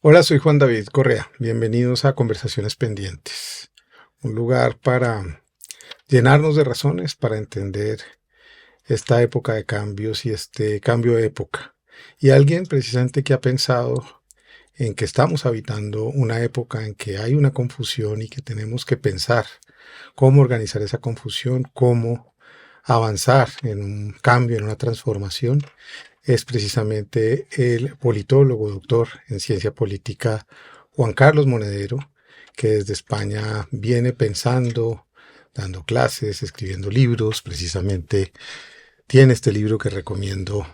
Hola, soy Juan David Correa. Bienvenidos a Conversaciones Pendientes, un lugar para llenarnos de razones para entender esta época de cambios y este cambio de época. Y alguien precisamente que ha pensado en que estamos habitando una época en que hay una confusión y que tenemos que pensar cómo organizar esa confusión, cómo avanzar en un cambio, en una transformación, es precisamente el politólogo, doctor en ciencia política Juan Carlos Monedero, que desde España viene pensando, dando clases, escribiendo libros. Precisamente tiene este libro que recomiendo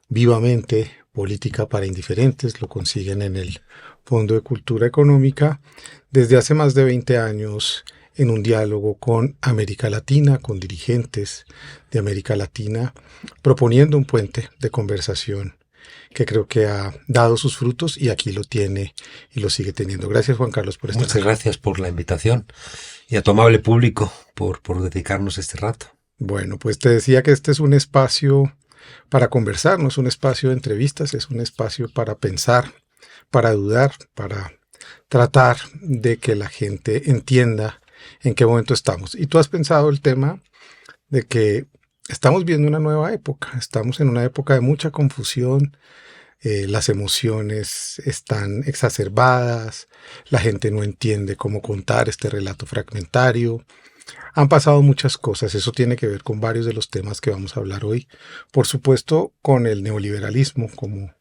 vivamente, Política para Indiferentes. Lo consiguen en el Fondo de Cultura Económica desde hace más de 20 años, en un diálogo con América Latina, con dirigentes de América Latina, proponiendo un puente de conversación que creo que ha dado sus frutos y aquí lo tiene y lo sigue teniendo. Gracias, Juan Carlos, por estar Muchas aquí. gracias por la invitación y a tu amable público por dedicarnos este rato. Bueno, pues te decía que este es un espacio para conversar, no es un espacio de entrevistas, es un espacio para pensar, para dudar, para tratar de que la gente entienda en qué momento estamos. Y tú has pensado el tema de que estamos viendo una nueva época, estamos en una época de mucha confusión, las emociones están exacerbadas, la gente no entiende cómo contar este relato fragmentario. Han pasado muchas cosas, eso tiene que ver con varios de los temas que vamos a hablar hoy. Por supuesto, con el neoliberalismo como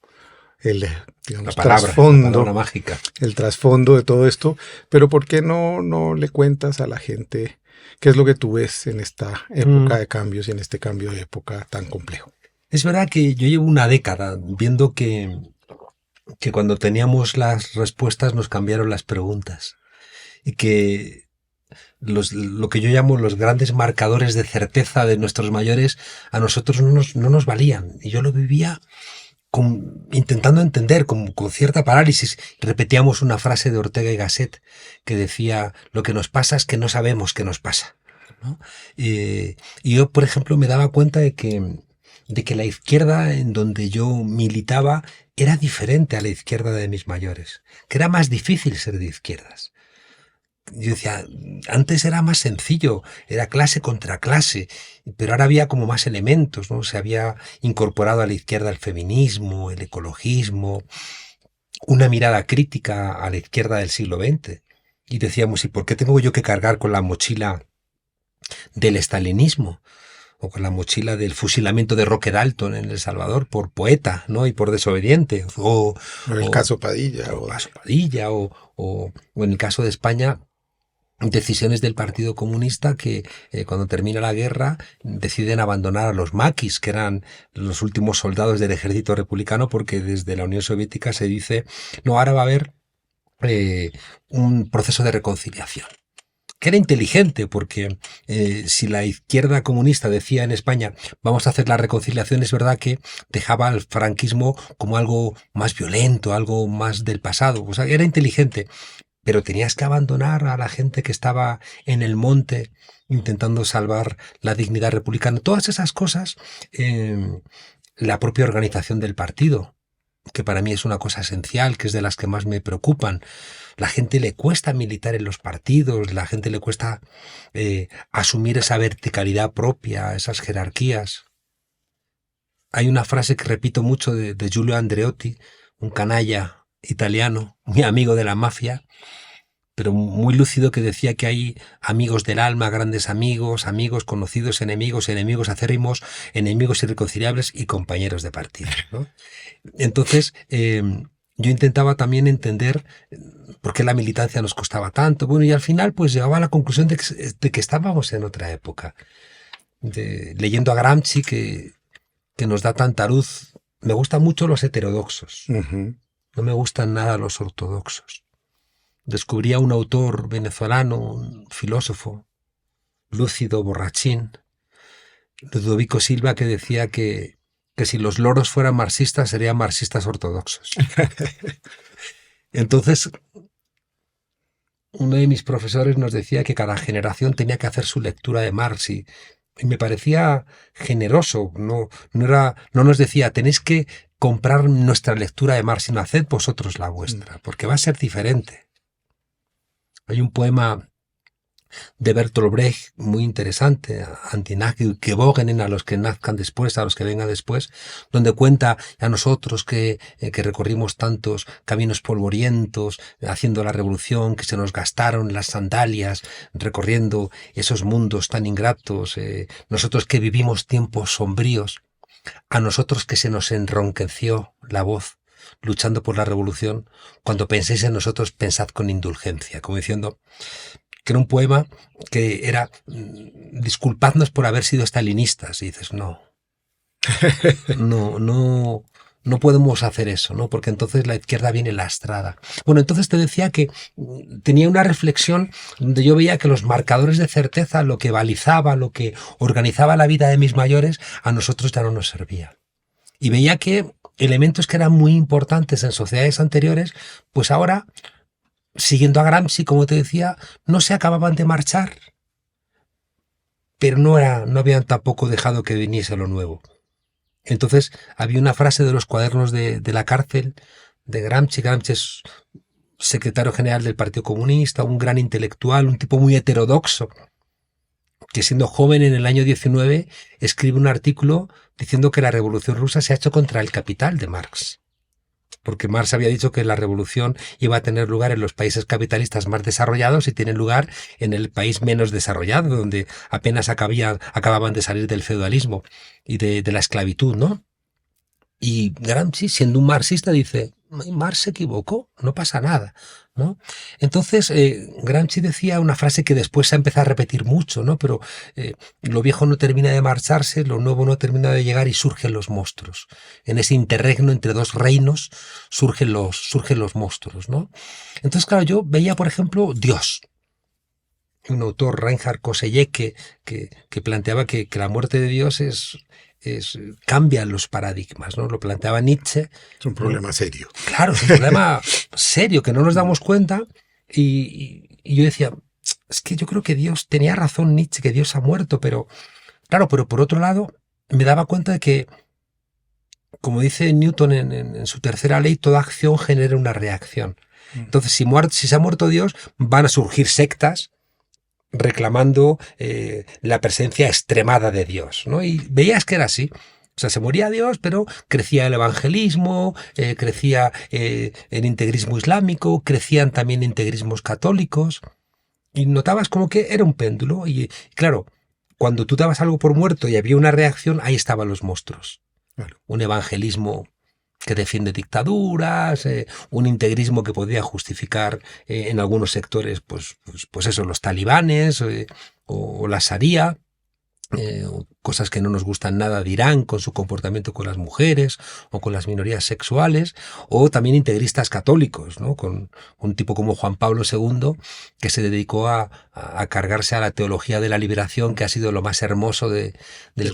el, La digamos, palabra trasfondo, mágica. el trasfondo de todo esto, pero ¿por qué no le cuentas a la gente qué es lo que tú ves en esta época de cambios y en este cambio de época tan complejo? Es verdad que yo llevo una década viendo que cuando teníamos las respuestas nos cambiaron las preguntas y que lo que yo llamo los grandes marcadores de certeza de nuestros mayores a nosotros no nos valían. Y yo lo vivía intentando entender, con cierta parálisis. Repetíamos una frase de Ortega y Gasset que decía: lo que nos pasa es que no sabemos qué nos pasa, ¿no? Y yo, por ejemplo, me daba cuenta de que la izquierda en donde yo militaba era diferente a la izquierda de mis mayores, que era más difícil ser de izquierdas. Yo decía, antes era más sencillo, era clase contra clase, pero ahora había como más elementos, ¿no? Se había incorporado a la izquierda el feminismo, el ecologismo, una mirada crítica a la izquierda del siglo XX. Y decíamos, ¿y por qué tengo yo que cargar con la mochila del estalinismo? O con la mochila del fusilamiento de Roque Dalton en El Salvador por poeta, ¿no? Y por desobediente. O el O, caso Padilla. o Paso Padilla, o en el caso de España, decisiones del Partido Comunista que cuando termina la guerra deciden abandonar a los maquis, que eran los últimos soldados del ejército republicano, porque desde la Unión Soviética se dice, no, ahora va a haber un proceso de reconciliación. Que era inteligente, porque si la izquierda comunista decía en España vamos a hacer la reconciliación, es verdad que dejaba al franquismo como algo más violento, algo más del pasado. O sea, era inteligente, pero tenías que abandonar a la gente que estaba en el monte intentando salvar la dignidad republicana. Todas esas cosas, la propia organización del partido, que para mí es una cosa esencial, que es de las que más me preocupan. La gente le cuesta militar en los partidos, la gente le cuesta asumir esa verticalidad propia, esas jerarquías. Hay una frase que repito mucho de Giulio Andreotti, un canalla italiano, mi amigo de la mafia, pero muy lúcido, que decía que hay amigos del alma, grandes amigos, amigos conocidos, enemigos, enemigos acérrimos, enemigos irreconciliables y compañeros de partido, ¿no? Entonces, yo intentaba también entender por qué la militancia nos costaba tanto. Bueno, y al final pues llegaba a la conclusión de que estábamos en otra época. Leyendo a Gramsci, que nos da tanta luz. Me gustan mucho los heterodoxos, Ujú. no me gustan nada los ortodoxos. Descubrí a un autor venezolano, un filósofo, lúcido, borrachín, Ludovico Silva, que decía que si los loros fueran marxistas, serían marxistas ortodoxos. Entonces, uno de mis profesores nos decía que cada generación tenía que hacer su lectura de Marx, Y me parecía generoso, no nos decía, tenéis que comprar nuestra lectura de Marx, sino haced vosotros la vuestra, porque va a ser diferente. Hay un poema de Bertolt Brecht muy interesante, Antinachgeboren, a los que nazcan después, a los que vengan después, donde cuenta a nosotros que recorrimos tantos caminos polvorientos, haciendo la revolución, que se nos gastaron las sandalias, recorriendo esos mundos tan ingratos, nosotros que vivimos tiempos sombríos, a nosotros que se nos enronqueció la voz, luchando por la revolución, cuando penséis en nosotros, pensad con indulgencia, como diciendo que era un poema que era disculpadnos por haber sido estalinistas. Y dices, no podemos hacer eso, ¿no? Porque entonces la izquierda viene lastrada. Bueno, entonces te decía que tenía una reflexión donde yo veía que los marcadores de certeza, lo que balizaba, lo que organizaba la vida de mis mayores, a nosotros ya no nos servía. Y veía que elementos que eran muy importantes en sociedades anteriores, pues ahora, siguiendo a Gramsci, como te decía, no se acababan de marchar, pero no habían tampoco dejado que viniese lo nuevo. Entonces había una frase de los cuadernos de la cárcel de Gramsci. Gramsci es secretario general del Partido Comunista, un gran intelectual, un tipo muy heterodoxo, que siendo joven en el año 19 escribe un artículo diciendo que la Revolución Rusa se ha hecho contra el capital de Marx. Porque Marx había dicho que la revolución iba a tener lugar en los países capitalistas más desarrollados y tiene lugar en el país menos desarrollado, donde apenas acababan de salir del feudalismo y de la esclavitud, ¿no? Y Gramsci, siendo un marxista, dice, Marx se equivocó, no pasa nada, ¿no? Entonces, Gramsci decía una frase que después se ha empezado a repetir mucho, ¿no? Pero lo viejo no termina de marcharse, lo nuevo no termina de llegar y surgen los monstruos. En ese interregno entre dos reinos surgen los monstruos, ¿no? Entonces, claro, yo veía, por ejemplo, Dios. Un autor, Reinhard Koselleck, que planteaba que la muerte de Dios cambia los paradigmas, ¿no? Lo planteaba Nietzsche. Es un problema serio. Claro, es un problema serio que no nos damos cuenta. Y yo decía, es que yo creo que Dios, tenía razón Nietzsche, que Dios ha muerto, pero claro, pero por otro lado me daba cuenta de que, como dice Newton en su tercera ley, toda acción genera una reacción. Entonces, si se ha muerto Dios, van a surgir sectas reclamando la presencia extremada de Dios, ¿no? Y veías que era así. O sea, se moría Dios, pero crecía el evangelismo, crecía el integrismo islámico, crecían también integrismos católicos, y notabas como que era un péndulo. Y claro, cuando tú dabas algo por muerto y había una reacción, ahí estaban los monstruos. Claro. Un evangelismo que defiende dictaduras, un integrismo que podría justificar en algunos sectores, pues eso, los talibanes o la Sharia, cosas que no nos gustan nada de Irán con su comportamiento con las mujeres o con las minorías sexuales, o también integristas católicos, ¿no? Con un tipo como Juan Pablo II, que se dedicó a cargarse a la teología de la liberación, que ha sido lo más hermoso del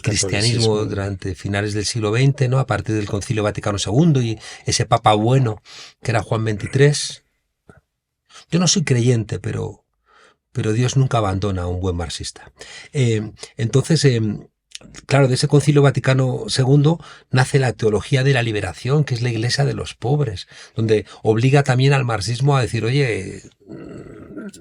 cristianismo durante finales del siglo XX, ¿no? A partir del Concilio Vaticano II y ese Papa bueno que era Juan XXIII. Yo no soy creyente, pero Dios nunca abandona a un buen marxista. Entonces, claro, de ese Concilio Vaticano II nace la teología de la liberación, que es la iglesia de los pobres, donde obliga también al marxismo a decir, oye,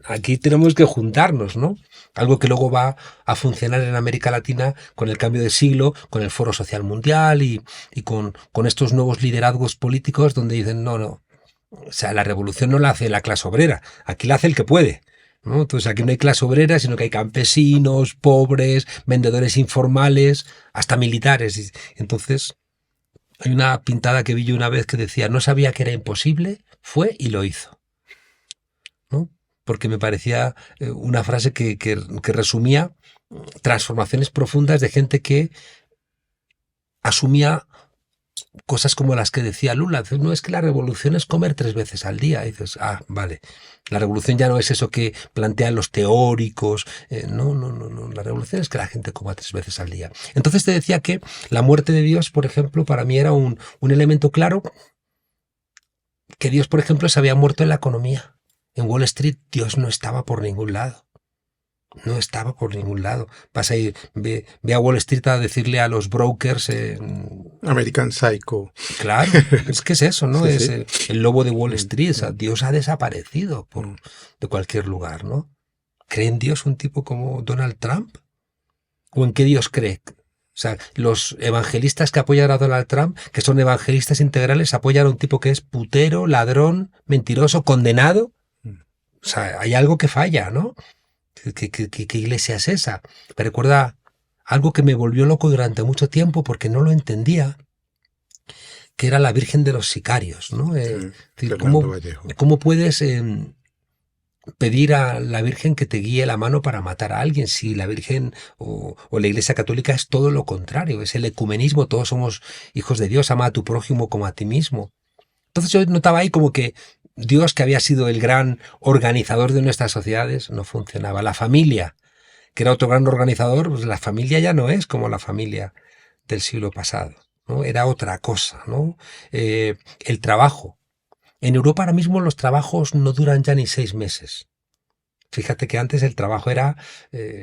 aquí tenemos que juntarnos, ¿no? Algo que luego va a funcionar en América Latina con el cambio de siglo, con el Foro Social Mundial y con estos nuevos liderazgos políticos donde dicen, no, o sea, la revolución no la hace la clase obrera, aquí la hace el que puede, ¿no? Entonces aquí no hay clase obrera, sino que hay campesinos, pobres, vendedores informales, hasta militares. Entonces hay una pintada que vi yo una vez que decía, no sabía que era imposible, fue y lo hizo, ¿no? Porque me parecía una frase que resumía transformaciones profundas de gente que asumía cosas como las que decía Lula. No es que la revolución es comer 3 veces al día. Y dices, vale. La revolución ya no es eso que plantean los teóricos. No. La revolución es que la gente coma 3 veces al día. Entonces te decía que la muerte de Dios, por ejemplo, para mí era un elemento claro, que Dios, por ejemplo, se había muerto en la economía. En Wall Street Dios no estaba por ningún lado. No estaba por ningún lado. Vas a ir, ve a Wall Street a decirle a los brokers, American Psycho. claro, es que es eso, ¿no? Sí, Es sí. el lobo de Wall Street. O sea, Mm. Dios ha desaparecido Mm. de cualquier lugar, ¿no? ¿Cree en Dios un tipo como Donald Trump? ¿O en qué Dios cree? O sea, los evangelistas que apoyan a Donald Trump, que son evangelistas integrales, apoyan a un tipo que es putero, ladrón, mentiroso, condenado. Mm. O sea, hay algo que falla, ¿no? ¿Qué iglesia es esa? Me recuerda algo que me volvió loco durante mucho tiempo porque no lo entendía, que era la Virgen de los Sicarios, ¿no? Sí, Decir, Fernando Vallejo. ¿cómo puedes pedir a la Virgen que te guíe la mano para matar a alguien si la Virgen o la Iglesia Católica es todo lo contrario, es el ecumenismo, todos somos hijos de Dios, ama a tu prójimo como a ti mismo? Entonces yo notaba ahí como que Dios, que había sido el gran organizador de nuestras sociedades, no funcionaba. La familia, que era otro gran organizador, pues la familia ya no es como la familia del siglo pasado, ¿no? Era otra cosa, ¿no? El trabajo. En Europa ahora mismo los trabajos no duran ya ni 6 meses. Fíjate que antes el trabajo era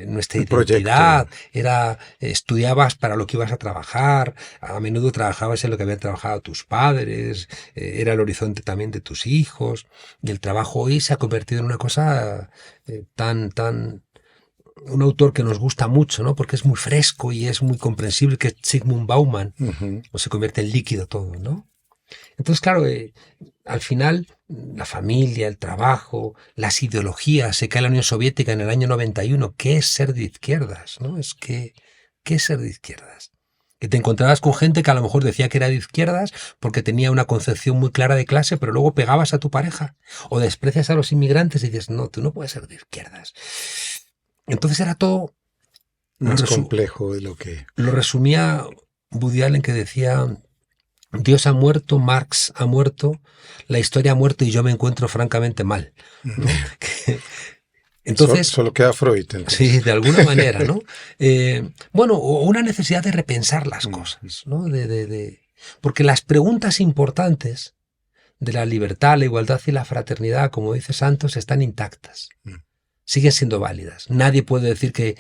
nuestra El proyecto. identidad, era estudiabas para lo que ibas a trabajar, a menudo trabajabas en lo que habían trabajado tus padres, era el horizonte también de tus hijos, y el trabajo hoy se ha convertido en una cosa un autor que nos gusta mucho, ¿no? Porque es muy fresco y es muy comprensible, que es Zygmunt Bauman, Ujú. o se convierte en líquido todo, ¿no? Entonces, claro, al final, la familia, el trabajo, las ideologías, se cae la Unión Soviética en el año 91. ¿Qué es ser de izquierdas? ¿No? ¿Qué es ser de izquierdas? Que te encontrabas con gente que a lo mejor decía que era de izquierdas porque tenía una concepción muy clara de clase, pero luego pegabas a tu pareja o desprecias a los inmigrantes y dices, no, tú no puedes ser de izquierdas. Entonces era todo, Más complejo de lo que... lo resumía Woody Allen, que decía: Dios ha muerto, Marx ha muerto, la historia ha muerto y yo me encuentro francamente mal, ¿no? Entonces, Solo queda Freud, entonces. sí, de alguna manera, ¿no? Bueno, o una necesidad de repensar las Mm. cosas, ¿no? Porque las preguntas importantes de la libertad, la igualdad y la fraternidad, como dice Santos, están intactas. Mm. Siguen siendo válidas. Nadie puede decir que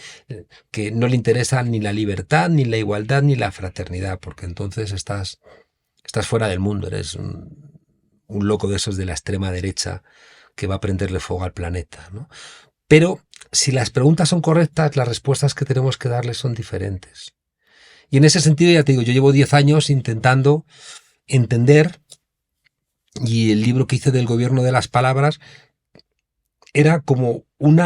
no le interesa ni la libertad, ni la igualdad, ni la fraternidad, porque entonces estás fuera del mundo, eres un loco de esos de la extrema derecha que va a prenderle fuego al planeta, ¿no? Pero si las preguntas son correctas, las respuestas que tenemos que darles son diferentes. Y en ese sentido, ya te digo, yo llevo 10 años intentando entender, y el libro que hice del gobierno de las palabras era como un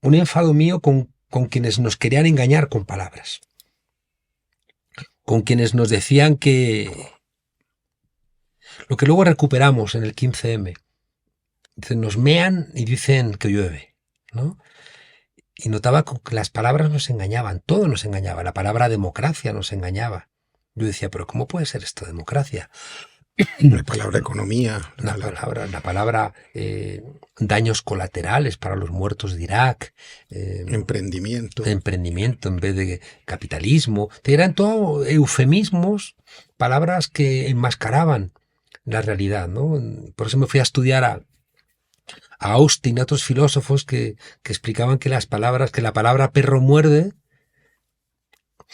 enfado mío con quienes nos querían engañar con palabras, con quienes nos decían que lo que luego recuperamos en el 15M, dicen, nos mean y dicen que llueve, ¿no? Y notaba que las palabras nos engañaban, todo nos engañaba, la palabra democracia nos engañaba. Yo decía, pero ¿cómo puede ser esto democracia? La palabra economía. La palabra daños colaterales para los muertos de Irak. Emprendimiento. Emprendimiento en vez de capitalismo. Eran todo eufemismos, palabras que enmascaraban la realidad, ¿no? Por eso me fui a estudiar a Austin y a otros filósofos que explicaban que la palabra perro muerde.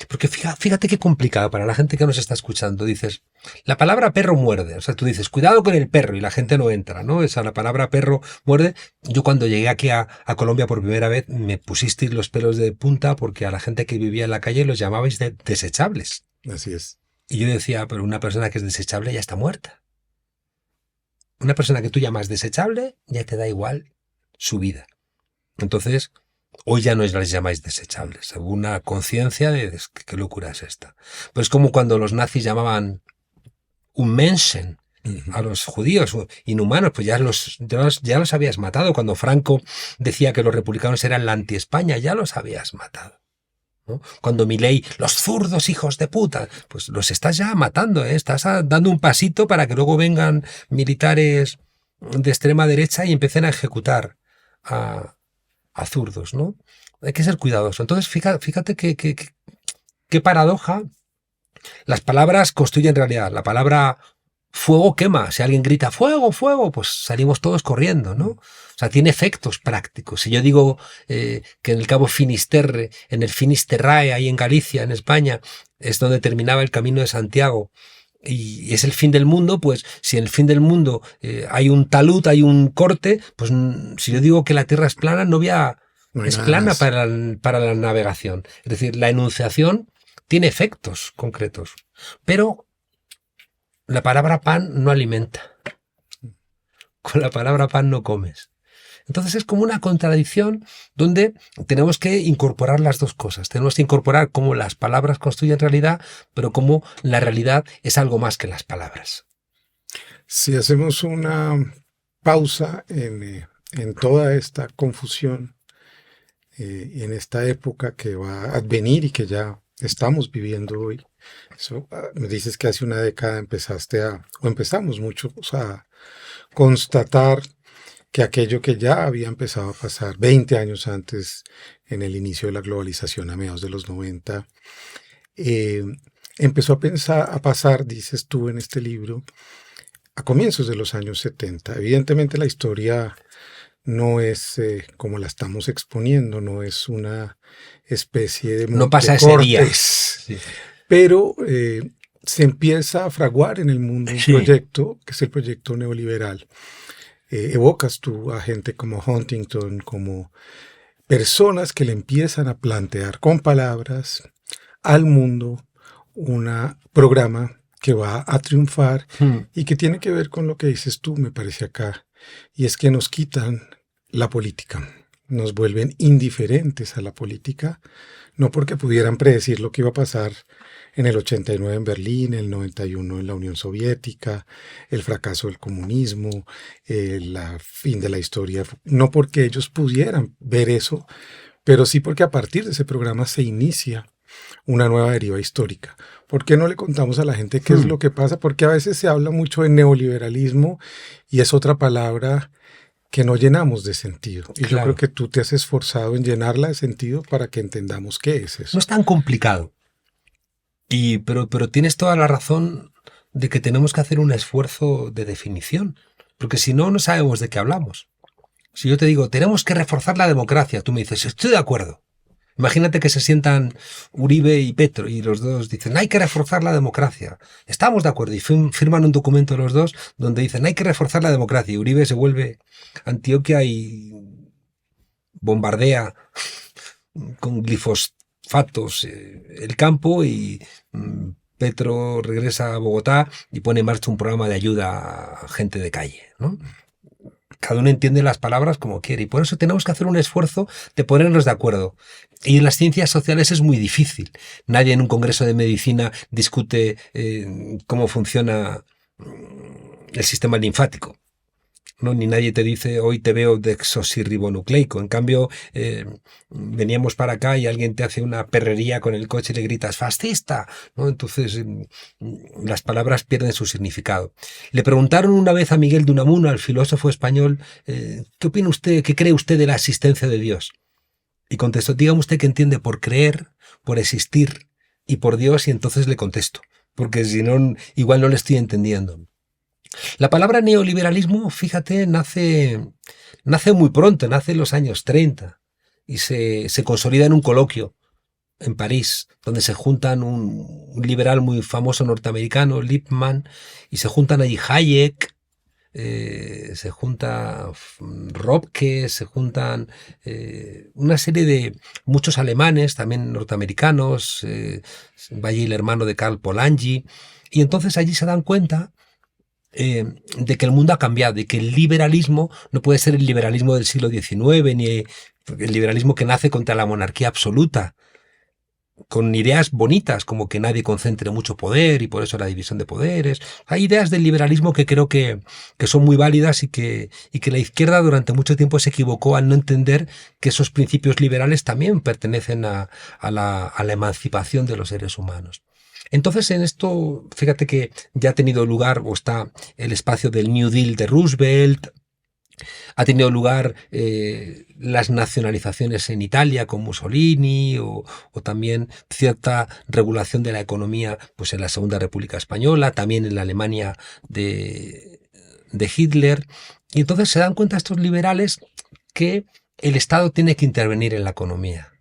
Porque fíjate qué complicado para la gente que nos está escuchando. Dices, la palabra perro muerde. O sea, tú dices, cuidado con el perro, y la gente no entra, ¿no? Esa, la palabra perro muerde. Yo cuando llegué aquí a Colombia por primera vez, me pusisteis los pelos de punta porque a la gente que vivía en la calle los llamabais desechables. Así es. Y yo decía, pero una persona que es desechable ya está muerta. Una persona que tú llamas desechable ya te da igual su vida. Entonces, hoy ya no les llamáis desechables. Hubo una conciencia de qué locura es esta. Pues es como cuando los nazis llamaban un Menschen a los judíos, inhumanos, pues ya los habías matado. Cuando Franco decía que los republicanos eran la anti-España, ya los habías matado, ¿no? Cuando Milei, los zurdos hijos de puta, pues los estás ya matando, ¿eh? Estás dando un pasito para que luego vengan militares de extrema derecha y empiecen a ejecutar a zurdos, ¿no? Hay que ser cuidadoso. Entonces, fíjate qué paradoja. Las palabras construyen realidad. La palabra fuego quema. Si alguien grita fuego, fuego, pues salimos todos corriendo, ¿no? O sea, tiene efectos prácticos. Si yo digo que en el Cabo Finisterre, en el Finisterrae, ahí en Galicia, en España, es donde terminaba el Camino de Santiago, y es el fin del mundo, pues si en el fin del mundo hay un talud, hay un corte, pues si yo digo que la Tierra es plana, es plana para la navegación. Es decir, la enunciación tiene efectos concretos, pero la palabra pan no alimenta. Con la palabra pan no comes. Entonces es como una contradicción donde tenemos que incorporar las dos cosas. Tenemos que incorporar cómo las palabras construyen realidad, pero cómo la realidad es algo más que las palabras. Si hacemos una pausa en toda esta confusión, en esta época que va a advenir y que ya estamos viviendo hoy, me dices que hace una década empezamos muchos a constatar que aquello que ya había empezado a pasar 20 años antes, en el inicio de la globalización a mediados de los 90, empezó a pasar, dices tú en este libro, a comienzos de los años 70. Evidentemente la historia no es como la estamos exponiendo, no es una especie de no pasa ese día. Sí. Pero se empieza a fraguar en el mundo un proyecto, que es el proyecto neoliberal. Evocas tú a gente como Huntington, como personas que le empiezan a plantear con palabras al mundo un programa que va a triunfar y que tiene que ver con lo que dices tú, me parece acá, y es que nos quitan la política, nos vuelven indiferentes a la política, no porque pudieran predecir lo que iba a pasar en el 89 en Berlín, el 91 en la Unión Soviética, el fracaso del comunismo, el fin de la historia, no porque ellos pudieran ver eso, pero sí porque a partir de ese programa se inicia una nueva deriva histórica. ¿Por qué no le contamos a la gente qué es lo que pasa? Porque a veces se habla mucho de neoliberalismo y es otra palabra que no llenamos de sentido. Y yo creo que tú te has esforzado en llenarla de sentido para que entendamos qué es eso. No es tan complicado. Pero tienes toda la razón de que tenemos que hacer un esfuerzo de definición, porque si no, no sabemos de qué hablamos. Si yo te digo, tenemos que reforzar la democracia, tú me dices, estoy de acuerdo. Imagínate que se sientan Uribe y Petro y los dos dicen, hay que reforzar la democracia. Estamos de acuerdo y firman un documento los dos donde dicen, hay que reforzar la democracia. Y Uribe se vuelve a Antioquia y bombardea con glifosatos el campo y Petro regresa a Bogotá y pone en marcha un programa de ayuda a gente de calle, ¿no? Cada uno entiende las palabras como quiere y por eso tenemos que hacer un esfuerzo de ponernos de acuerdo. Y en las ciencias sociales es muy difícil. Nadie en un congreso de medicina discute cómo funciona el sistema linfático, ¿no? Ni nadie te dice, hoy te veo desoxirribonucleico. En cambio, veníamos para acá y alguien te hace una perrería con el coche y le gritas, ¡fascista!, ¿no? Entonces, las palabras pierden su significado. Le preguntaron una vez a Miguel de Unamuno, al filósofo español, ¿qué opina usted, qué cree usted de la existencia de Dios? Y contestó, dígame usted qué entiende por creer, por existir y por Dios, y entonces le contesto, porque si no, igual no le estoy entendiendo. La palabra neoliberalismo, fíjate, nace muy pronto, nace en los años 30 y se consolida en un coloquio en París, donde se juntan un liberal muy famoso norteamericano, Lippmann, y se juntan allí Hayek, se junta Robke, se juntan una serie de muchos alemanes, también norteamericanos, va allí el hermano de Karl Polanyi, y entonces allí se dan cuenta de que el mundo ha cambiado, de que el liberalismo no puede ser el liberalismo del siglo XIX, ni el liberalismo que nace contra la monarquía absoluta, con ideas bonitas como que nadie concentre mucho poder y por eso la división de poderes. Hay ideas del liberalismo que creo que son muy válidas y que la izquierda durante mucho tiempo se equivocó al no entender que esos principios liberales también pertenecen a la emancipación de los seres humanos. Entonces en esto, fíjate que ya ha tenido lugar o está el espacio del New Deal de Roosevelt, Ha tenido lugar las nacionalizaciones en Italia con Mussolini o también cierta regulación de la economía pues en la Segunda República Española, también en la Alemania de Hitler. Y entonces se dan cuenta estos liberales que el Estado tiene que intervenir en la economía.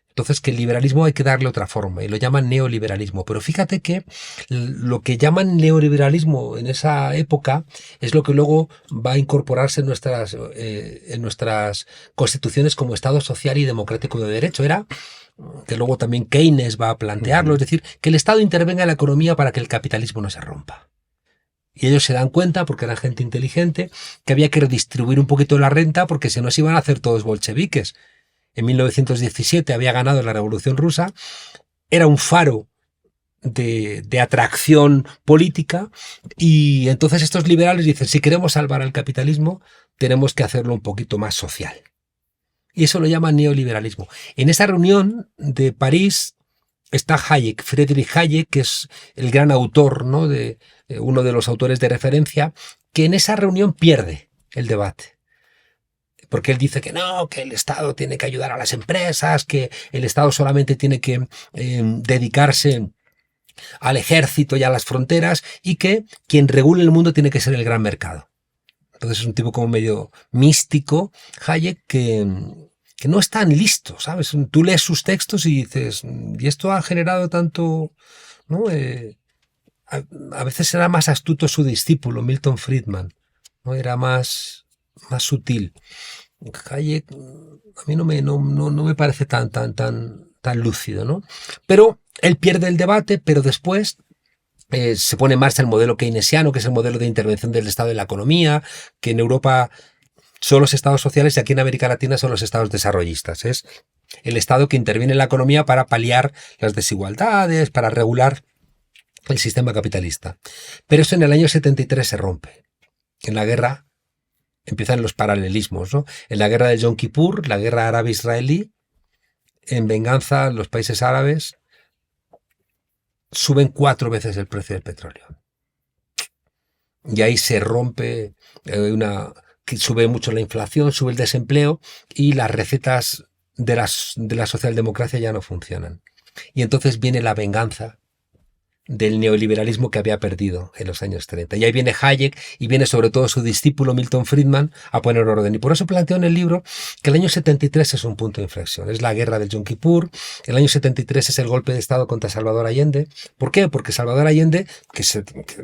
Entonces que el liberalismo hay que darle otra forma y lo llaman neoliberalismo. Pero fíjate que lo que llaman neoliberalismo en esa época es lo que luego va a incorporarse en nuestras constituciones como Estado social y democrático de derecho. Era que luego también Keynes va a plantearlo, es decir, que el Estado intervenga en la economía para que el capitalismo no se rompa. Y ellos se dan cuenta, porque eran gente inteligente, que había que redistribuir un poquito la renta porque si no se iban a hacer todos bolcheviques. En 1917 había ganado la Revolución Rusa, era un faro de atracción política y entonces estos liberales dicen, si queremos salvar al capitalismo, tenemos que hacerlo un poquito más social. Y eso lo llaman neoliberalismo. En esa reunión de París está Hayek, Friedrich Hayek, que es el gran autor, ¿no?, uno de los autores de referencia, que en esa reunión pierde el debate. Porque él dice que no, que el Estado tiene que ayudar a las empresas, que el Estado solamente tiene que dedicarse al ejército y a las fronteras y que quien regule el mundo tiene que ser el gran mercado. Entonces es un tipo como medio místico, Hayek, que no es tan listo, ¿sabes? Tú lees sus textos y dices, ¿y esto ha generado tanto, ¿no? A veces era más astuto su discípulo, Milton Friedman, ¿no? Era más sutil. Hayek a mí no me parece tan lúcido, ¿no? Pero él pierde el debate, pero después se pone en marcha el modelo keynesiano, que es el modelo de intervención del Estado en la economía, que en Europa son los estados sociales y aquí en América Latina son los estados desarrollistas. Es el Estado que interviene en la economía para paliar las desigualdades, para regular el sistema capitalista. Pero eso en el año 73 se rompe. En la guerra empiezan los paralelismos, ¿no? En la guerra de Yom Kippur, la guerra árabe-israelí, en venganza los países árabes suben 4 veces el precio del petróleo. Y ahí se rompe sube mucho la inflación, sube el desempleo y las recetas de la socialdemocracia ya no funcionan. Y entonces viene la venganza del neoliberalismo que había perdido en los años 30. Y ahí viene Hayek y viene sobre todo su discípulo Milton Friedman a poner orden. Y por eso planteo en el libro que el año 73 es un punto de inflexión. Es la guerra del Yom Kippur. El año 73 es el golpe de Estado contra Salvador Allende. ¿Por qué? Porque Salvador Allende, que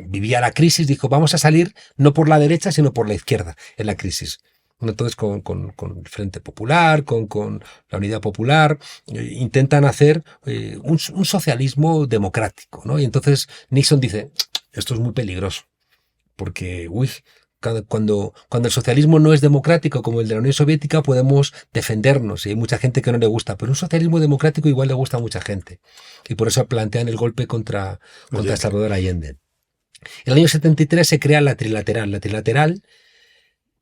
vivía la crisis, dijo, vamos a salir no por la derecha, sino por la izquierda en la crisis. Entonces con el Frente Popular, con la Unidad Popular, intentan hacer un socialismo democrático, ¿no? Y entonces Nixon dice, esto es muy peligroso, porque cuando el socialismo no es democrático como el de la Unión Soviética podemos defendernos y hay mucha gente que no le gusta, pero un socialismo democrático igual le gusta a mucha gente. Y por eso plantean el golpe contra Salvador Allende. En el año 73 se crea la trilateral. La trilateral,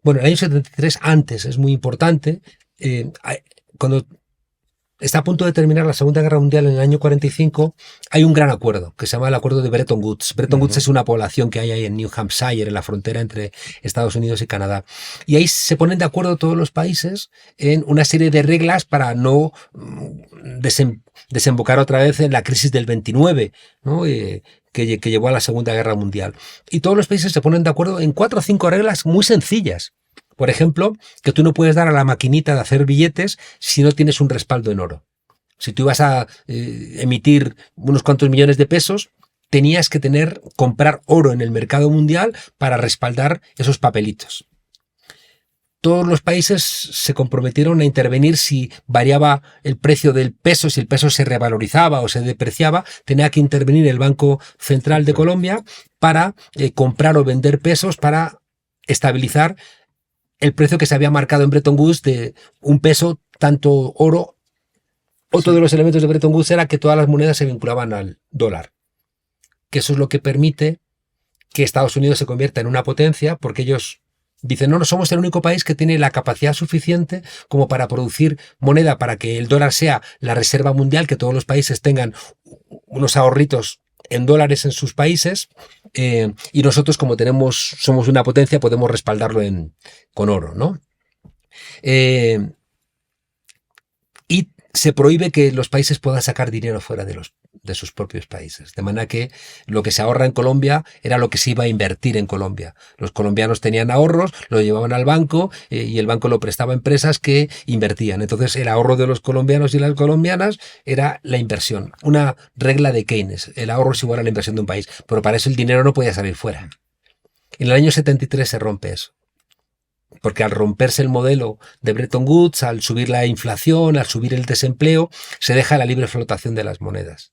bueno, el año 73 antes es muy importante, cuando está a punto de terminar la Segunda Guerra Mundial en el año 45, hay un gran acuerdo que se llama el acuerdo de Bretton Woods. Bretton Woods es una población que hay ahí en New Hampshire, en la frontera entre Estados Unidos y Canadá. Y ahí se ponen de acuerdo todos los países en una serie de reglas para no desembocar otra vez en la crisis del 29, ¿no? Que llevó a la Segunda Guerra Mundial. Y todos los países se ponen de acuerdo en 4 o 5 reglas muy sencillas. Por ejemplo, que tú no puedes dar a la maquinita de hacer billetes si no tienes un respaldo en oro. Si tú ibas a emitir unos cuantos millones de pesos, tenías que comprar oro en el mercado mundial para respaldar esos papelitos. Todos los países se comprometieron a intervenir si variaba el precio del peso, si el peso se revalorizaba o se depreciaba, tenía que intervenir el Banco Central de Colombia para comprar o vender pesos para estabilizar el precio que se había marcado en Bretton Woods de un peso, tanto oro. Otro de los elementos de Bretton Woods era que todas las monedas se vinculaban al dólar, que eso es lo que permite que Estados Unidos se convierta en una potencia, porque ellos dicen, no somos el único país que tiene la capacidad suficiente como para producir moneda para que el dólar sea la reserva mundial, que todos los países tengan unos ahorritos en dólares en sus países, y nosotros, como somos una potencia, podemos respaldarlo con oro, ¿no? Eh, y se prohíbe que los países puedan sacar dinero fuera de sus propios países. De manera que lo que se ahorra en Colombia era lo que se iba a invertir en Colombia. Los colombianos tenían ahorros, lo llevaban al banco, y el banco lo prestaba a empresas que invertían. Entonces el ahorro de los colombianos y las colombianas era la inversión. Una regla de Keynes. El ahorro es igual a la inversión de un país. Pero para eso el dinero no podía salir fuera. En el año 73 se rompe eso. Porque al romperse el modelo de Bretton Woods, al subir la inflación, al subir el desempleo, se deja la libre flotación de las monedas.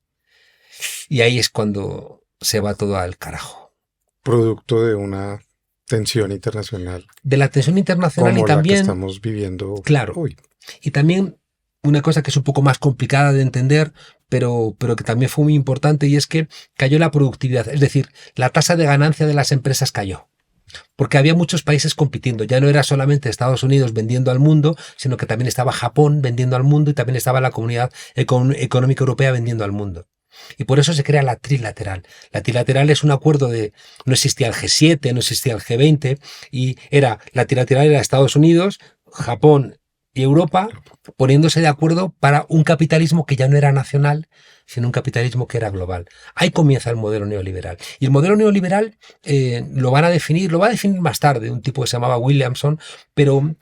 Y ahí es cuando se va todo al carajo. Producto de una tensión internacional De la tensión internacional como y también, la que estamos viviendo claro, hoy. Y también una cosa que es un poco más complicada de entender, pero que también fue muy importante, y es que cayó la productividad. Es decir, la tasa de ganancia de las empresas cayó. Porque había muchos países compitiendo. Ya no era solamente Estados Unidos vendiendo al mundo, sino que también estaba Japón vendiendo al mundo y también estaba la Comunidad Económica Europea vendiendo al mundo. Y por eso se crea la trilateral. La trilateral es un acuerdo no existía el G7, no existía el G20, y la trilateral era Estados Unidos, Japón y Europa poniéndose de acuerdo para un capitalismo que ya no era nacional, sino un capitalismo que era global. Ahí comienza el modelo neoliberal. Y el modelo neoliberal lo va a definir más tarde, un tipo que se llamaba Williamson, pero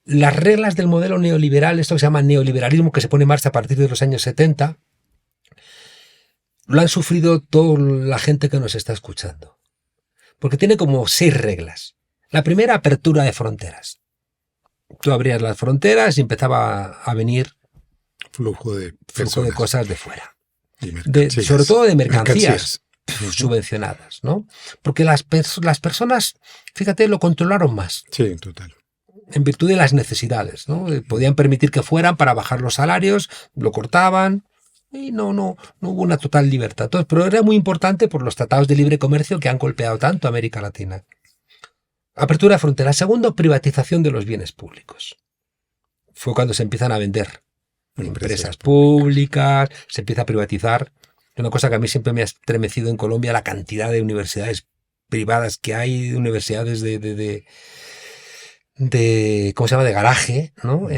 las reglas del modelo neoliberal, esto que se llama neoliberalismo, que se pone en marcha a partir de los años 70, lo han sufrido toda la gente que nos está escuchando. Porque tiene como 6 reglas. La primera, apertura de fronteras. Tú abrías las fronteras y empezaba a venir flujo de cosas de fuera. Sobre todo de mercancías subvencionadas, ¿no? Porque las personas, fíjate, lo controlaron más. Sí, total. En virtud de las necesidades, ¿no? Podían permitir que fueran para bajar los salarios, lo cortaban, y no hubo una total libertad. Entonces, pero era muy importante por los tratados de libre comercio que han golpeado tanto a América Latina. Apertura de fronteras. Segundo, privatización de los bienes públicos. Fue cuando se empiezan a vender empresas públicas, se empieza a privatizar. Una cosa que a mí siempre me ha estremecido en Colombia, la cantidad de universidades privadas que hay, universidades de ¿cómo se llama?, de garaje, ¿no?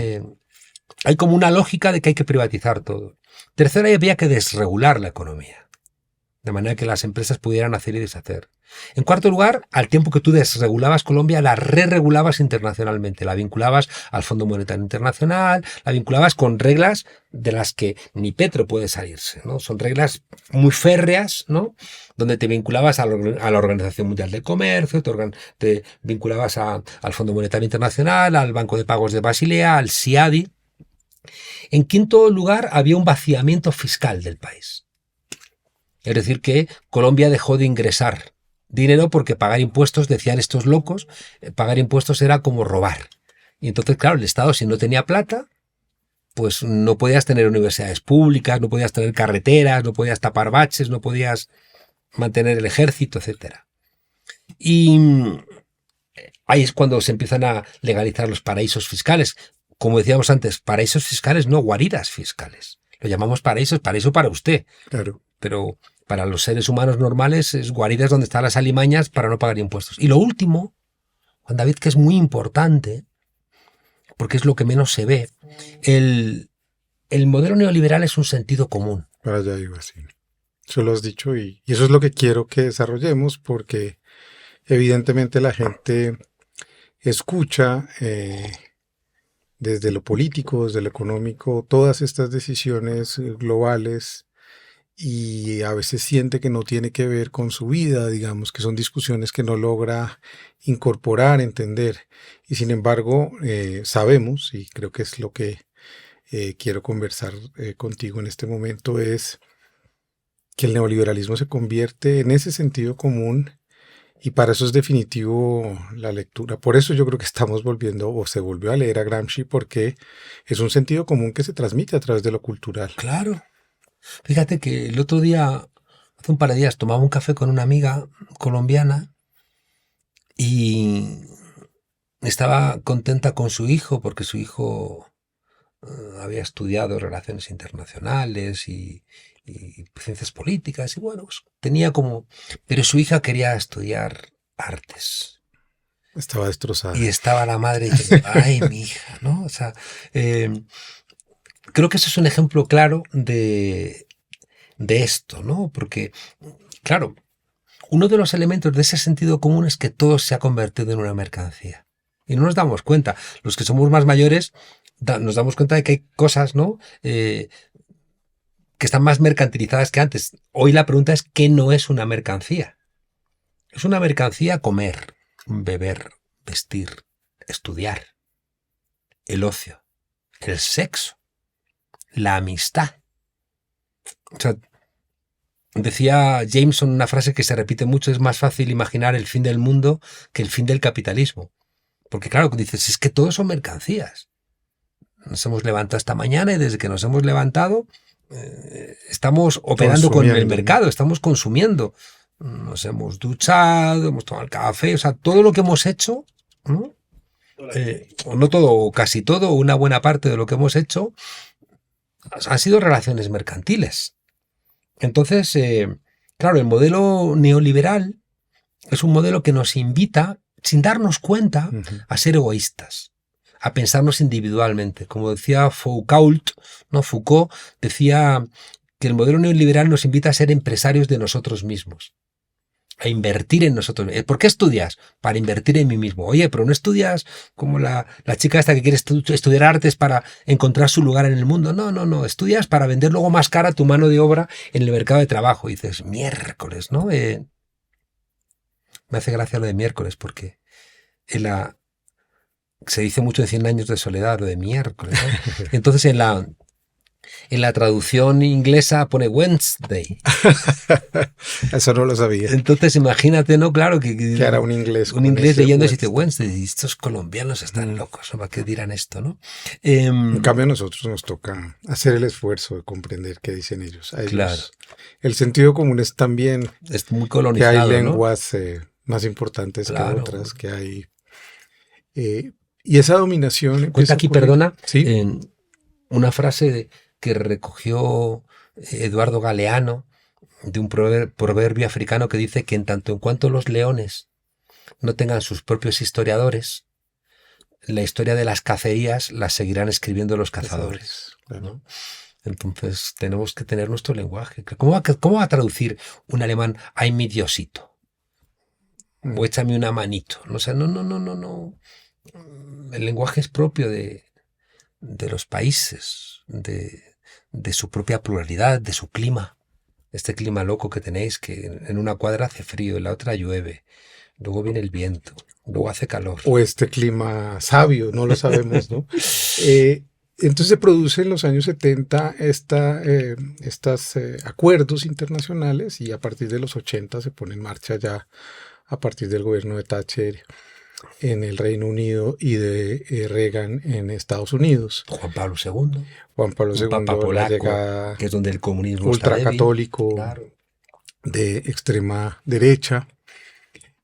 Hay como una lógica de que hay que privatizar todo. Tercero, había que desregular la economía, de manera que las empresas pudieran hacer y deshacer. En cuarto lugar, al tiempo que tú desregulabas Colombia, la re-regulabas internacionalmente, la vinculabas al Fondo Monetario Internacional, la vinculabas con reglas de las que ni Petro puede salirse, ¿no? Son reglas muy férreas, ¿no? Donde te vinculabas a la Organización Mundial del Comercio, te vinculabas al Fondo Monetario Internacional, al Banco de Pagos de Basilea, al CIADI. En quinto lugar, había un vaciamiento fiscal del país. Es decir, que Colombia dejó de ingresar dinero porque pagar impuestos, decían estos locos, pagar impuestos era como robar. Y entonces, claro, el Estado, si no tenía plata, pues no podías tener universidades públicas, no podías tener carreteras, no podías tapar baches, no podías mantener el ejército, etc. Y ahí es cuando se empiezan a legalizar los paraísos fiscales. Como decíamos antes, paraísos fiscales, no guaridas fiscales. Lo llamamos paraíso para usted. Claro. Pero para los seres humanos normales es guaridas donde están las alimañas para no pagar impuestos. Y lo último, Juan David, que es muy importante, porque es lo que menos se ve, el modelo neoliberal es un sentido común. Para allá iba, sí. Eso lo has dicho y eso es lo que quiero que desarrollemos, porque evidentemente la gente escucha desde lo político, desde lo económico, todas estas decisiones globales, y a veces siente que no tiene que ver con su vida, digamos, que son discusiones que no logra incorporar, entender. Y sin embargo, sabemos, y creo que es lo que quiero conversar contigo en este momento, es que el neoliberalismo se convierte en ese sentido común, y para eso es definitivo la lectura. Por eso yo creo que estamos volviendo, o se volvió a leer a Gramsci, porque es un sentido común que se transmite a través de lo cultural. Claro. Fíjate que el otro día, hace un par de días, tomaba un café con una amiga colombiana y estaba contenta con su hijo porque su hijo había estudiado relaciones internacionales y y ciencias políticas, y bueno, pues tenía como... Pero su hija quería estudiar artes. Estaba destrozada. Y estaba la madre diciendo, ay, mi hija, ¿no? O sea, creo que eso es un ejemplo claro de esto, ¿no? Porque, claro, uno de los elementos de ese sentido común es que todo se ha convertido en una mercancía. Y no nos damos cuenta. Los que somos más mayores nos damos cuenta de que hay cosas, ¿no? Que están más mercantilizadas que antes. Hoy la pregunta es, ¿qué no es una mercancía? Es una mercancía comer, beber, vestir, estudiar, el ocio, el sexo, la amistad. O sea, decía Jameson una frase que se repite mucho: es más fácil imaginar el fin del mundo que el fin del capitalismo. Porque claro, dices, es que todos son mercancías. Nos hemos levantado esta mañana y desde que nos hemos levantado estamos operando con el mercado, estamos consumiendo. Nos hemos duchado, hemos tomado el café, o sea, todo lo que hemos hecho, ¿no? O no todo, o casi todo, o una buena parte de lo que hemos hecho han sido relaciones mercantiles. Entonces, claro, el modelo neoliberal es un modelo que nos invita, sin darnos cuenta, a ser egoístas, a pensarnos individualmente. Como decía Foucault, ¿no? Foucault decía que el modelo neoliberal nos invita a ser empresarios de nosotros mismos, a invertir en nosotros. ¿Por qué estudias? Para invertir en mí mismo. Oye, pero no estudias como la chica esta que quiere estudiar artes para encontrar su lugar en el mundo. No. Estudias para vender luego más cara tu mano de obra en el mercado de trabajo. Y dices, miércoles, ¿no? Me hace gracia lo de miércoles porque se dice mucho en 100 años de soledad, lo de miércoles, ¿no? Entonces en la traducción inglesa pone Wednesday. Eso no lo sabía. Entonces imagínate, ¿no? Claro que era un inglés. Un inglés leyendo y dice Wednesday. Y estos colombianos están locos, ¿no? ¿Para qué dirán esto, no? En cambio a nosotros nos toca hacer el esfuerzo de comprender qué dicen ellos. A ellos claro. El sentido común es también es muy colonizado, que hay lenguas, ¿no? Más importantes claro. que otras, que hay... y esa dominación... Cuenta aquí, perdona, ¿sí? Una frase que recogió Eduardo Galeano de un proverbio africano que dice que en tanto en cuanto los leones no tengan sus propios historiadores, la historia de las cacerías la seguirán escribiendo los cazadores. Claro. ¿No? Entonces tenemos que tener nuestro lenguaje. ¿Cómo va a traducir un alemán ay mi Diosito? O échame una manito. O sea, no. El lenguaje es propio de los países, de su propia pluralidad, de su clima. Este clima loco que tenéis, que en una cuadra hace frío, en la otra llueve, luego viene el viento, luego hace calor. O este clima sabio, no lo sabemos, ¿no? Entonces se producen en los años 70 estos acuerdos internacionales y a partir de los 80 se pone en marcha ya a partir del gobierno de Thatcher en el Reino Unido y de Reagan en Estados Unidos. Juan Pablo II. Juan Pablo II, Papa polaco, llega que es donde el comunismo ultracatólico, está débil, claro. De extrema derecha,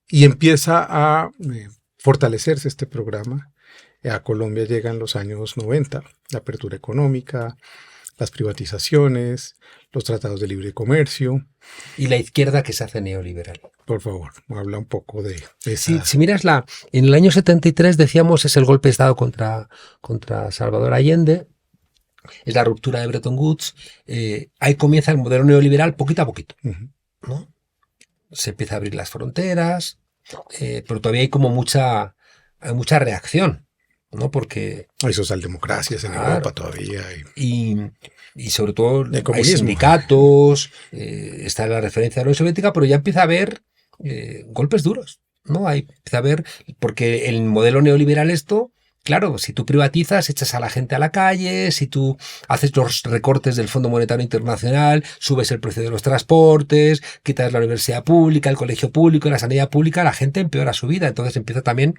y empieza a fortalecerse este programa. A Colombia llegan los años 90, la apertura económica, las privatizaciones, los tratados de libre comercio. Y la izquierda que se hace neoliberal. Por favor, habla un poco de esa... Si miras en el año 73 decíamos es el golpe de Estado contra Salvador Allende, es la ruptura de Bretton Woods, ahí comienza el modelo neoliberal poquito a poquito, ¿no? Se empieza a abrir las fronteras, pero todavía hay como mucha reacción, ¿no? Porque hay socialdemocracias en Europa todavía. Y sobre todo hay sindicatos, está la referencia a la Unión Soviética, pero ya empieza a haber golpes duros, ¿no? Empieza a haber, porque el modelo neoliberal claro, si tú privatizas, echas a la gente a la calle, si tú haces los recortes del Fondo Monetario Internacional, subes el precio de los transportes, quitas la universidad pública, el colegio público, la sanidad pública, la gente empeora su vida. Entonces empieza también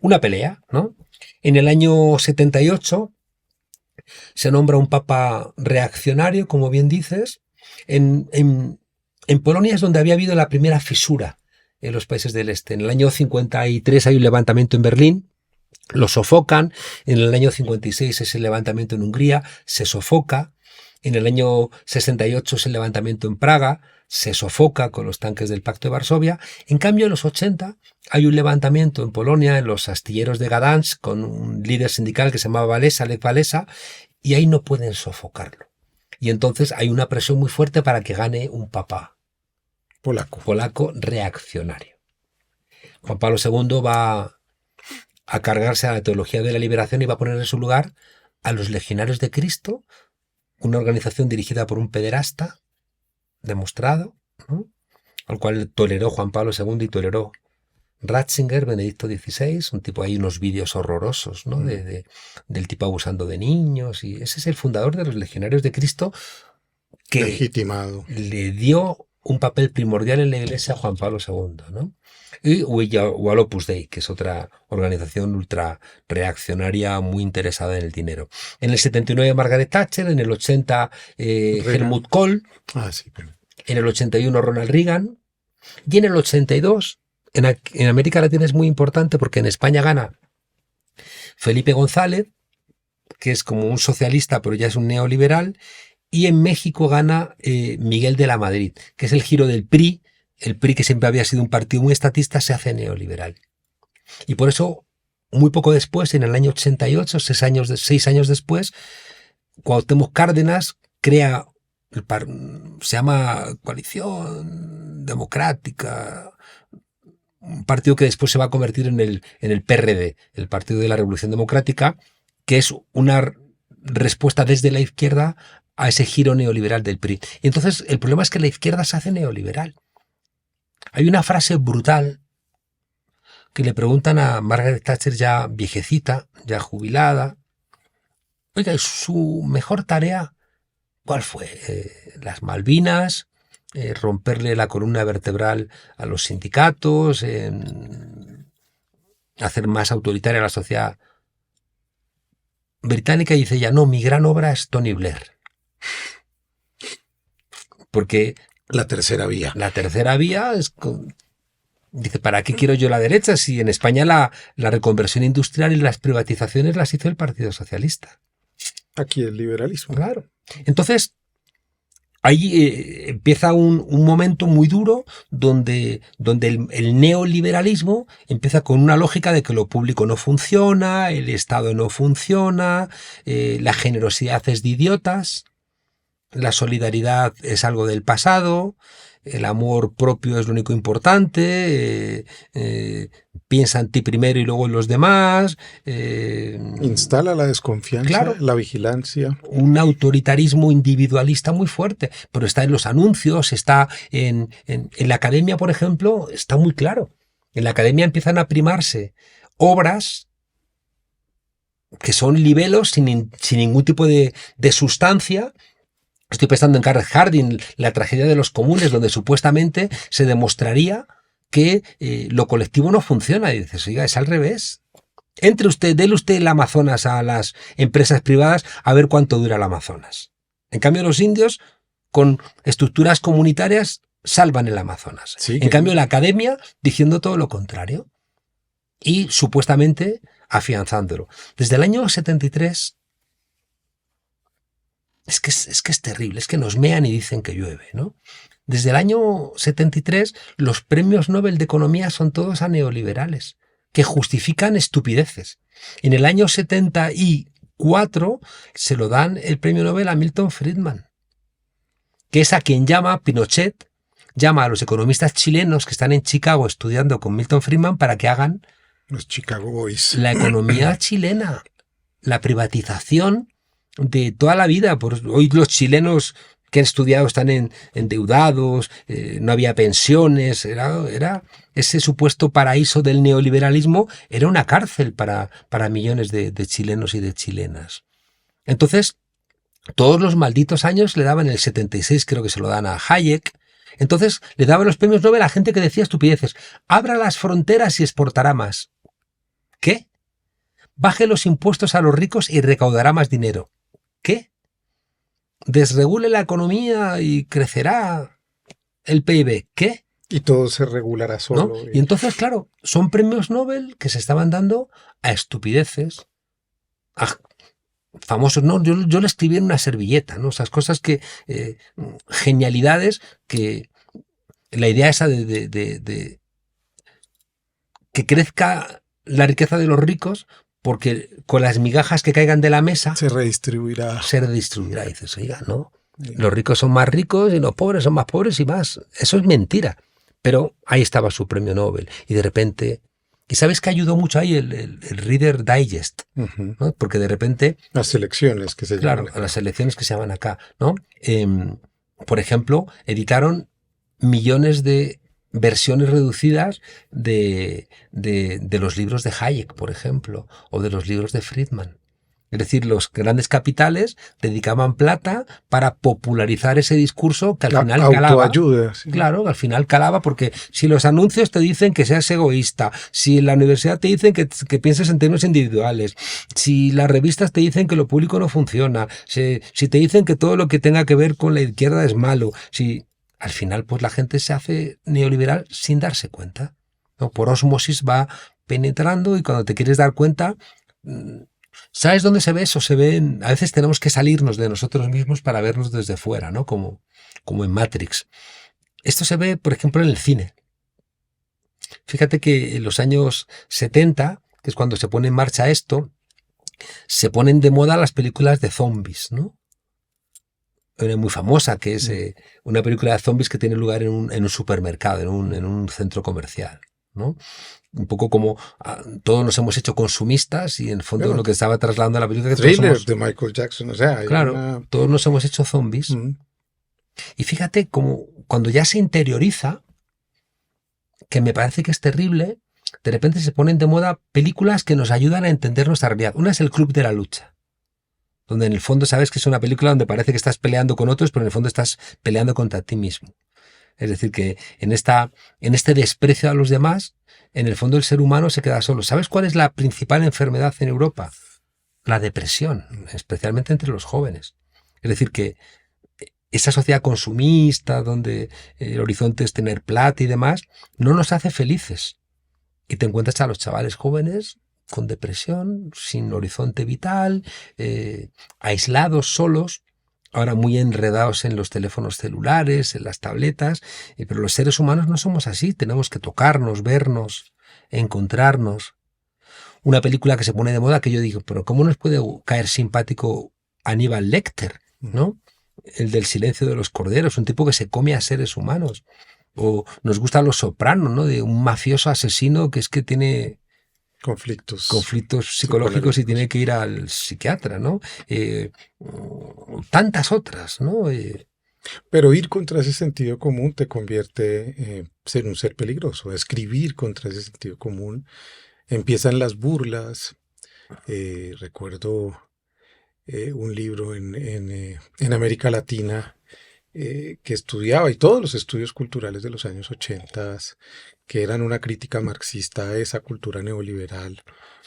una pelea, ¿no? En el año 78 se nombra un papa reaccionario, como bien dices. En Polonia es donde había habido la primera fisura en los países del este. En el año 53 hay un levantamiento en Berlín, lo sofocan. En el año 56 es el levantamiento en Hungría, se sofoca. En el año 68 es el levantamiento en Praga, se sofoca con los tanques del Pacto de Varsovia. En cambio, en los 80 hay un levantamiento en Polonia, en los astilleros de Gdansk, con un líder sindical que se llamaba Walesa, Lech Walesa, y ahí no pueden sofocarlo. Y entonces hay una presión muy fuerte para que gane un papa polaco reaccionario. Juan Pablo II va a cargarse a la teología de la liberación y va a poner en su lugar a los Legionarios de Cristo, una organización dirigida por un pederasta demostrado, ¿no?, al cual toleró Juan Pablo II y toleró Ratzinger, Benedicto XVI, un tipo, hay unos vídeos horrorosos, ¿no?, del tipo abusando de niños, y ese es el fundador de los Legionarios de Cristo, que legitimado, le dio un papel primordial en la Iglesia a Juan Pablo II, ¿no? Y al Opus Dei, que es otra organización ultra reaccionaria muy interesada en el dinero. En el 79 Margaret Thatcher, en el 80 Helmut Kohl, en el 81 Ronald Reagan, y en el 82, en América Latina es muy importante porque en España gana Felipe González, que es como un socialista pero ya es un neoliberal, y en México gana Miguel de la Madrid, que es el giro del PRI. El PRI, que siempre había sido un partido muy estatista, se hace neoliberal. Y por eso, muy poco después, en el año 88, 6 años después, Cuauhtémoc Cárdenas crea, se llama Coalición Democrática, un partido que después se va a convertir en el PRD, el Partido de la Revolución Democrática, que es una respuesta desde la izquierda a ese giro neoliberal del PRI. Y entonces el problema es que la izquierda se hace neoliberal. Hay una frase brutal que le preguntan a Margaret Thatcher, ya viejecita, ya jubilada: oiga, ¿su mejor tarea cuál fue? ¿Las Malvinas? ¿Romperle la columna vertebral a los sindicatos? ¿Hacer más autoritaria la sociedad británica? Y dice ella: no, mi gran obra es Tony Blair. Porque la tercera vía. La tercera vía es... Dice, ¿para qué quiero yo la derecha si en España la reconversión industrial y las privatizaciones las hizo el Partido Socialista? Aquí el liberalismo. Claro. Entonces, ahí empieza un momento muy duro donde el neoliberalismo empieza con una lógica de que lo público no funciona, el Estado no funciona, la generosidad es de idiotas, la solidaridad es algo del pasado, el amor propio es lo único importante, piensa en ti primero y luego en los demás. Instala la desconfianza, claro, la vigilancia. Un autoritarismo individualista muy fuerte, pero está en los anuncios, está en la academia, por ejemplo, está muy claro. En la academia empiezan a primarse obras que son libelos sin ningún tipo de sustancia. Estoy pensando en Garrett Hardin, La tragedia de los comunes, donde supuestamente se demostraría que lo colectivo no funciona. Y dices, oiga, es al revés. Dele usted el Amazonas a las empresas privadas a ver cuánto dura el Amazonas. En cambio, los indios, con estructuras comunitarias, salvan el Amazonas. Sí, en cambio, la academia diciendo todo lo contrario y supuestamente afianzándolo. Desde el año 73... Es que es terrible, es que nos mean y dicen que llueve, ¿no? Desde el año 73 los premios Nobel de Economía son todos a neoliberales, que justifican estupideces. En el año 74 se lo dan el premio Nobel a Milton Friedman, que es a quien Pinochet llama a los economistas chilenos que están en Chicago estudiando con Milton Friedman para que hagan los Chicago Boys. La economía chilena, la privatización de toda la vida. Hoy los chilenos que han estudiado están endeudados, no había pensiones, era ese supuesto paraíso del neoliberalismo, era una cárcel para millones de chilenos y de chilenas. Entonces, todos los malditos años le daban, el 76 creo que se lo dan a Hayek, entonces le daban los premios Nobel a gente que decía estupideces: abra las fronteras y exportará más. ¿Qué? Baje los impuestos a los ricos y recaudará más dinero. ¿Qué? Desregule la economía y crecerá el PIB. ¿Qué? Y todo se regulará solo. ¿No? Y entonces, claro, son premios Nobel que se estaban dando a estupideces, a famosos, no, yo le escribí en una servilleta, ¿no? Esas cosas que, genialidades que la idea esa de que crezca la riqueza de los ricos, porque con las migajas que caigan de la mesa Se redistribuirá. se redistribuirá. Y dices, oiga, no, los ricos son más ricos y los pobres son más pobres y más. Eso es mentira. Pero ahí estaba su premio Nobel. Y de repente, ¿y sabes que ayudó mucho ahí el Reader Digest? Ujú. ¿No? Porque de repente, Las selecciones que se claro, llaman a acá. las elecciones que se llaman acá, ¿no? Por ejemplo, editaron millones de versiones reducidas de los libros de Hayek, por ejemplo, o de los libros de Friedman. Es decir, los grandes capitales dedicaban plata para popularizar ese discurso que al La final calaba. autoayuda. Sí. Claro, al final calaba, porque si los anuncios te dicen que seas egoísta, si en la universidad te dicen que pienses en términos individuales, si las revistas te dicen que lo público no funciona, si te dicen que todo lo que tenga que ver con la izquierda es malo, si al final pues la gente se hace neoliberal sin darse cuenta, ¿no? Por ósmosis va penetrando y cuando te quieres dar cuenta, ¿sabes dónde se ve eso? Se ve a veces tenemos que salirnos de nosotros mismos para vernos desde fuera, ¿no? Como en Matrix. Esto se ve, por ejemplo, en el cine. Fíjate que en los años 70, que es cuando se pone en marcha esto, se ponen de moda las películas de zombies, ¿no? Una muy famosa, que es una película de zombies que tiene lugar en un supermercado, en un centro comercial, ¿no? Un poco como todos nos hemos hecho consumistas y en el fondo Bueno, lo que estaba trasladando la película es que todos Thriller somos, de Michael Jackson. O sea, hay claro, una. todos nos hemos hecho zombies. Mm. Y fíjate como cuando ya se interioriza, que me parece que es terrible, de repente se ponen de moda películas que nos ayudan a entender nuestra realidad. Una es El Club de la Lucha, donde en el fondo sabes que es una película donde parece que estás peleando con otros, pero en el fondo estás peleando contra ti mismo. Es decir, que en este desprecio a los demás, en el fondo el ser humano se queda solo. ¿Sabes cuál es la principal enfermedad en Europa? La depresión, especialmente entre los jóvenes. Es decir, que esa sociedad consumista, donde el horizonte es tener plata y demás, no nos hace felices. Y te encuentras a los chavales jóvenes con depresión, sin horizonte vital, aislados, solos, ahora muy enredados en los teléfonos celulares, en las tabletas, pero los seres humanos no somos así, tenemos que tocarnos, vernos, encontrarnos. Una película que se pone de moda que yo digo, pero ¿cómo nos puede caer simpático Aníbal Lecter, ¿no? El del Silencio de los Corderos, un tipo que se come a seres humanos. O nos gusta Los Sopranos, ¿no? De un mafioso asesino que es que tiene Conflictos conflictos psicológicos y tiene que ir al psiquiatra, ¿no? Tantas otras, ¿no? Pero ir contra ese sentido común te convierte en un ser peligroso. Escribir contra ese sentido común. Empiezan las burlas. Recuerdo un libro en América Latina que estudiaba, y todos los estudios culturales de los años 80, que eran una crítica marxista a esa cultura neoliberal,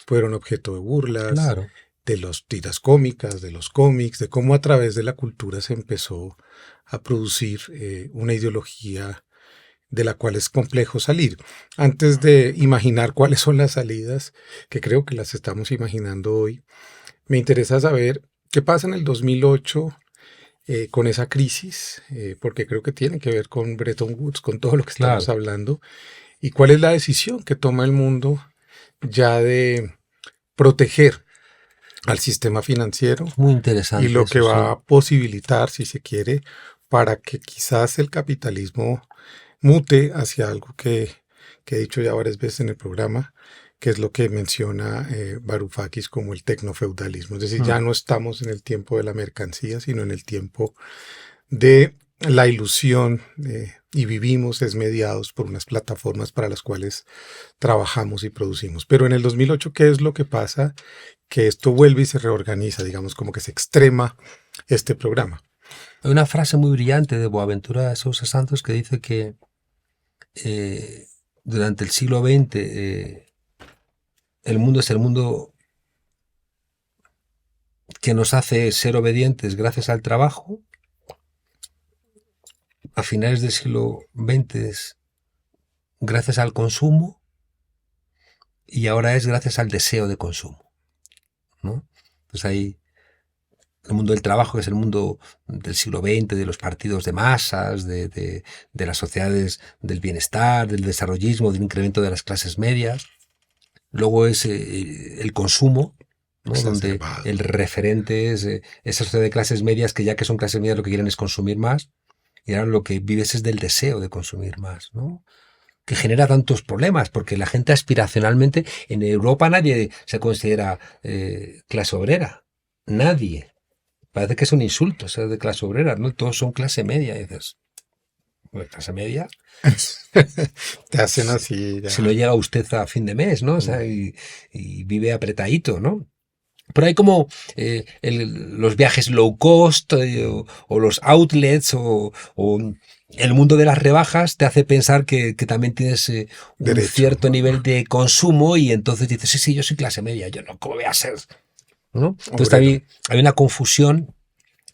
fueron objeto de burlas, Claro. de las tiras cómicas, de los cómics, de cómo a través de la cultura se empezó a producir una ideología de la cual es complejo salir. Antes de imaginar cuáles son las salidas, que creo que las estamos imaginando hoy, me interesa saber qué pasa en el 2008 con esa crisis, porque creo que tiene que ver con Bretton Woods, con todo lo que estamos Claro. hablando, y cuál es la decisión que toma el mundo ya de proteger al sistema financiero Muy y interesante lo que eso, va sí. a posibilitar, si se quiere, para que quizás el capitalismo mute hacia algo que he dicho ya varias veces en el programa, que es lo que menciona Varoufakis como el tecnofeudalismo. Es decir, ya no estamos en el tiempo de la mercancía, sino en el tiempo de la ilusión y vivimos es mediados por unas plataformas para las cuales trabajamos y producimos. Pero en el 2008, ¿qué es lo que pasa? Que esto vuelve y se reorganiza, digamos, como que se extrema este programa. Hay una frase muy brillante de Boaventura de Sousa Santos que dice que durante el siglo XX el mundo es el mundo que nos hace ser obedientes gracias al trabajo. A finales del siglo XX es gracias al consumo y ahora es gracias al deseo de consumo, ¿no? Pues ahí el mundo del trabajo, que es el mundo del siglo XX, de los partidos de masas, de las sociedades del bienestar, del desarrollismo, del incremento de las clases medias. Luego es el consumo, ¿no? Donde el referente es esa sociedad de clases medias que ya que son clases medias lo que quieren es consumir más, y ahora lo que vives es del deseo de consumir más, ¿no? Que genera tantos problemas, porque la gente aspiracionalmente, en Europa nadie se considera clase obrera, nadie. Parece que es un insulto ser de clase obrera, ¿no? Todos son clase media, y dices, ¿pues clase media? Te hacen así. Si no llega usted a fin de mes, ¿no? O sea, y vive apretadito, ¿no? Pero hay como los viajes low cost o los outlets o el mundo de las rebajas te hace pensar que también tienes un Derecho. cierto nivel de consumo y entonces dices, sí, yo soy clase media, yo no, ¿cómo voy a ser? ¿No? Entonces hay una confusión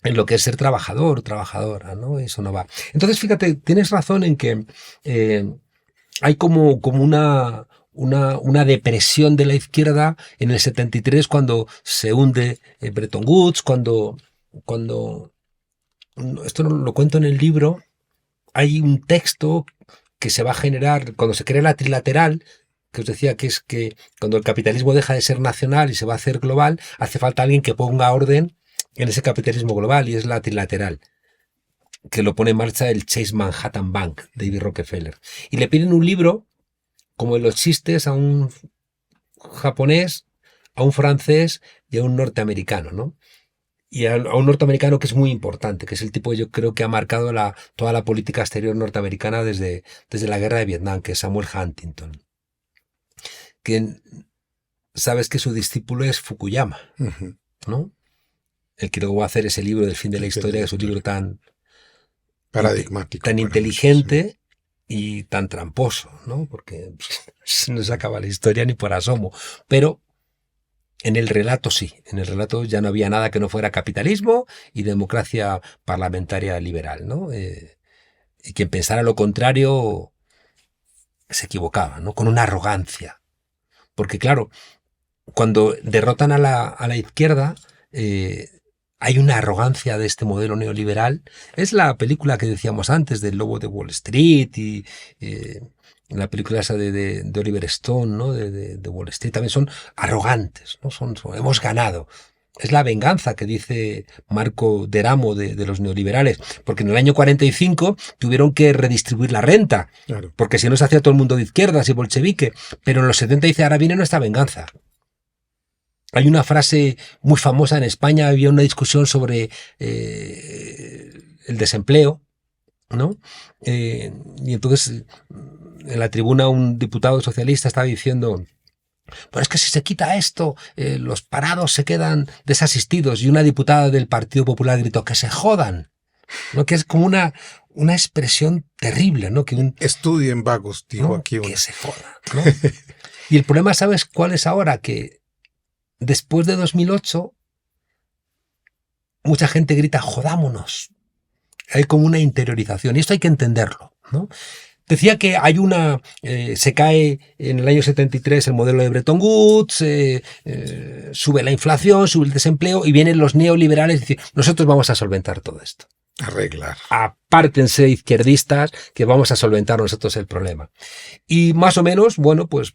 en lo que es ser trabajador, trabajadora, ¿no? Eso no va. Entonces, fíjate, tienes razón en que hay como una depresión de la izquierda en el 73 cuando se hunde Bretton Woods, cuando esto no lo cuento en el libro, hay un texto que se va a generar cuando se crea la trilateral, que os decía que es que cuando el capitalismo deja de ser nacional y se va a hacer global, hace falta alguien que ponga orden en ese capitalismo global y es la trilateral, que lo pone en marcha el Chase Manhattan Bank, David Rockefeller. Y le piden un libro, como en los chistes, a un japonés, a un francés y a un norteamericano, ¿no? Y a un norteamericano que es muy importante, que es el tipo yo creo que ha marcado toda la política exterior norteamericana desde la guerra de Vietnam, que es Samuel Huntington. Que sabes que su discípulo es Fukuyama, ¿no? El que luego va a hacer ese libro del fin de la historia, que es un libro tan paradigmático, tan inteligente y tan tramposo, ¿no? Porque no se acaba la historia ni por asomo. Pero en el relato sí, en el relato ya no había nada que no fuera capitalismo y democracia parlamentaria liberal, ¿no? Y quien pensara lo contrario se equivocaba, ¿no? Con una arrogancia. Porque claro, cuando derrotan a la izquierda, hay una arrogancia de este modelo neoliberal. Es la película que decíamos antes del Lobo de Wall Street y la película esa de Oliver Stone, ¿no? de Wall Street, también son arrogantes, ¿no? Hemos ganado. Es la venganza que dice Marco Deramo de los neoliberales, porque en el año 45 tuvieron que redistribuir la renta, claro, porque si no se hacía todo el mundo de izquierdas y bolchevique, pero en los 70 dice, ahora viene nuestra venganza. Hay una frase muy famosa en España, había una discusión sobre el desempleo, ¿no? Y entonces en la tribuna un diputado socialista estaba diciendo, pero es que si se quita esto, los parados se quedan desasistidos. Y una diputada del Partido Popular gritó, que se jodan, ¿no? Que es como una expresión terrible, ¿no? Que estudien vagos, dijo, ¿no? Aquí que se jodan, ¿no? Y el problema, ¿sabes cuál es ahora? Que después de 2008, mucha gente grita, jodámonos. Hay como una interiorización y esto hay que entenderlo, ¿no? Decía que hay se cae en el año 73 el modelo de Bretton Woods, sube la inflación, sube el desempleo y vienen los neoliberales y dicen, nosotros vamos a solventar todo esto. Arreglar. Apártense izquierdistas que vamos a solventar nosotros el problema. Y más o menos, bueno, pues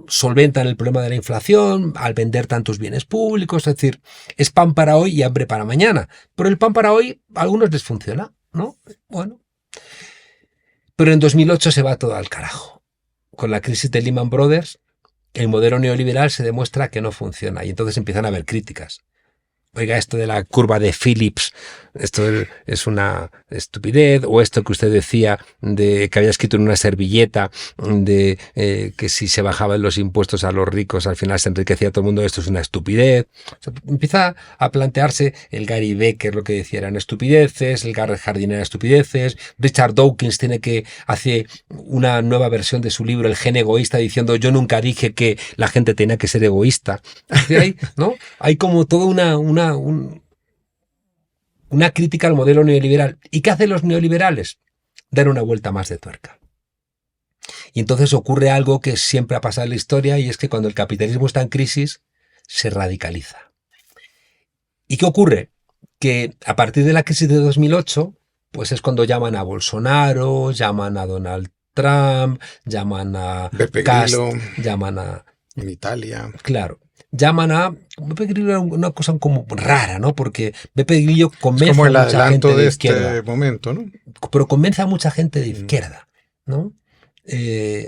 solventan el problema de la inflación al vender tantos bienes públicos, es decir, es pan para hoy y hambre para mañana. Pero el pan para hoy a algunos les funciona, ¿no? Bueno. Pero en 2008 se va todo al carajo. Con la crisis de Lehman Brothers, el modelo neoliberal se demuestra que no funciona y entonces empiezan a haber críticas. Oiga, esto de la curva de Phillips, esto es una estupidez, o esto que usted decía de que había escrito en una servilleta de que si se bajaban los impuestos a los ricos al final se enriquecía todo el mundo, esto es una estupidez. O sea, empieza a plantearse el Gary Becker, lo que decía eran estupideces, el Garrett Hardin eran estupideces, Richard Dawkins hace una nueva versión de su libro El gen egoísta diciendo yo nunca dije que la gente tenía que ser egoísta. ¿No? Hay como toda una crítica al modelo neoliberal. ¿Y qué hacen los neoliberales? Dar una vuelta más de tuerca. Y entonces ocurre algo que siempre ha pasado en la historia y es que cuando el capitalismo está en crisis, se radicaliza. ¿Y qué ocurre? Que a partir de la crisis de 2008, pues es cuando llaman a Bolsonaro, llaman a Donald Trump, llaman a Beppe Grillo Cast, llaman a... en Italia. Claro, llaman a... Beppe Grillo era una cosa como rara, ¿no? Porque Beppe Grillo Es convence como a el mucha gente adelanto de de izquierda, este momento, ¿no? pero convence a mucha gente de Mm. izquierda, ¿no?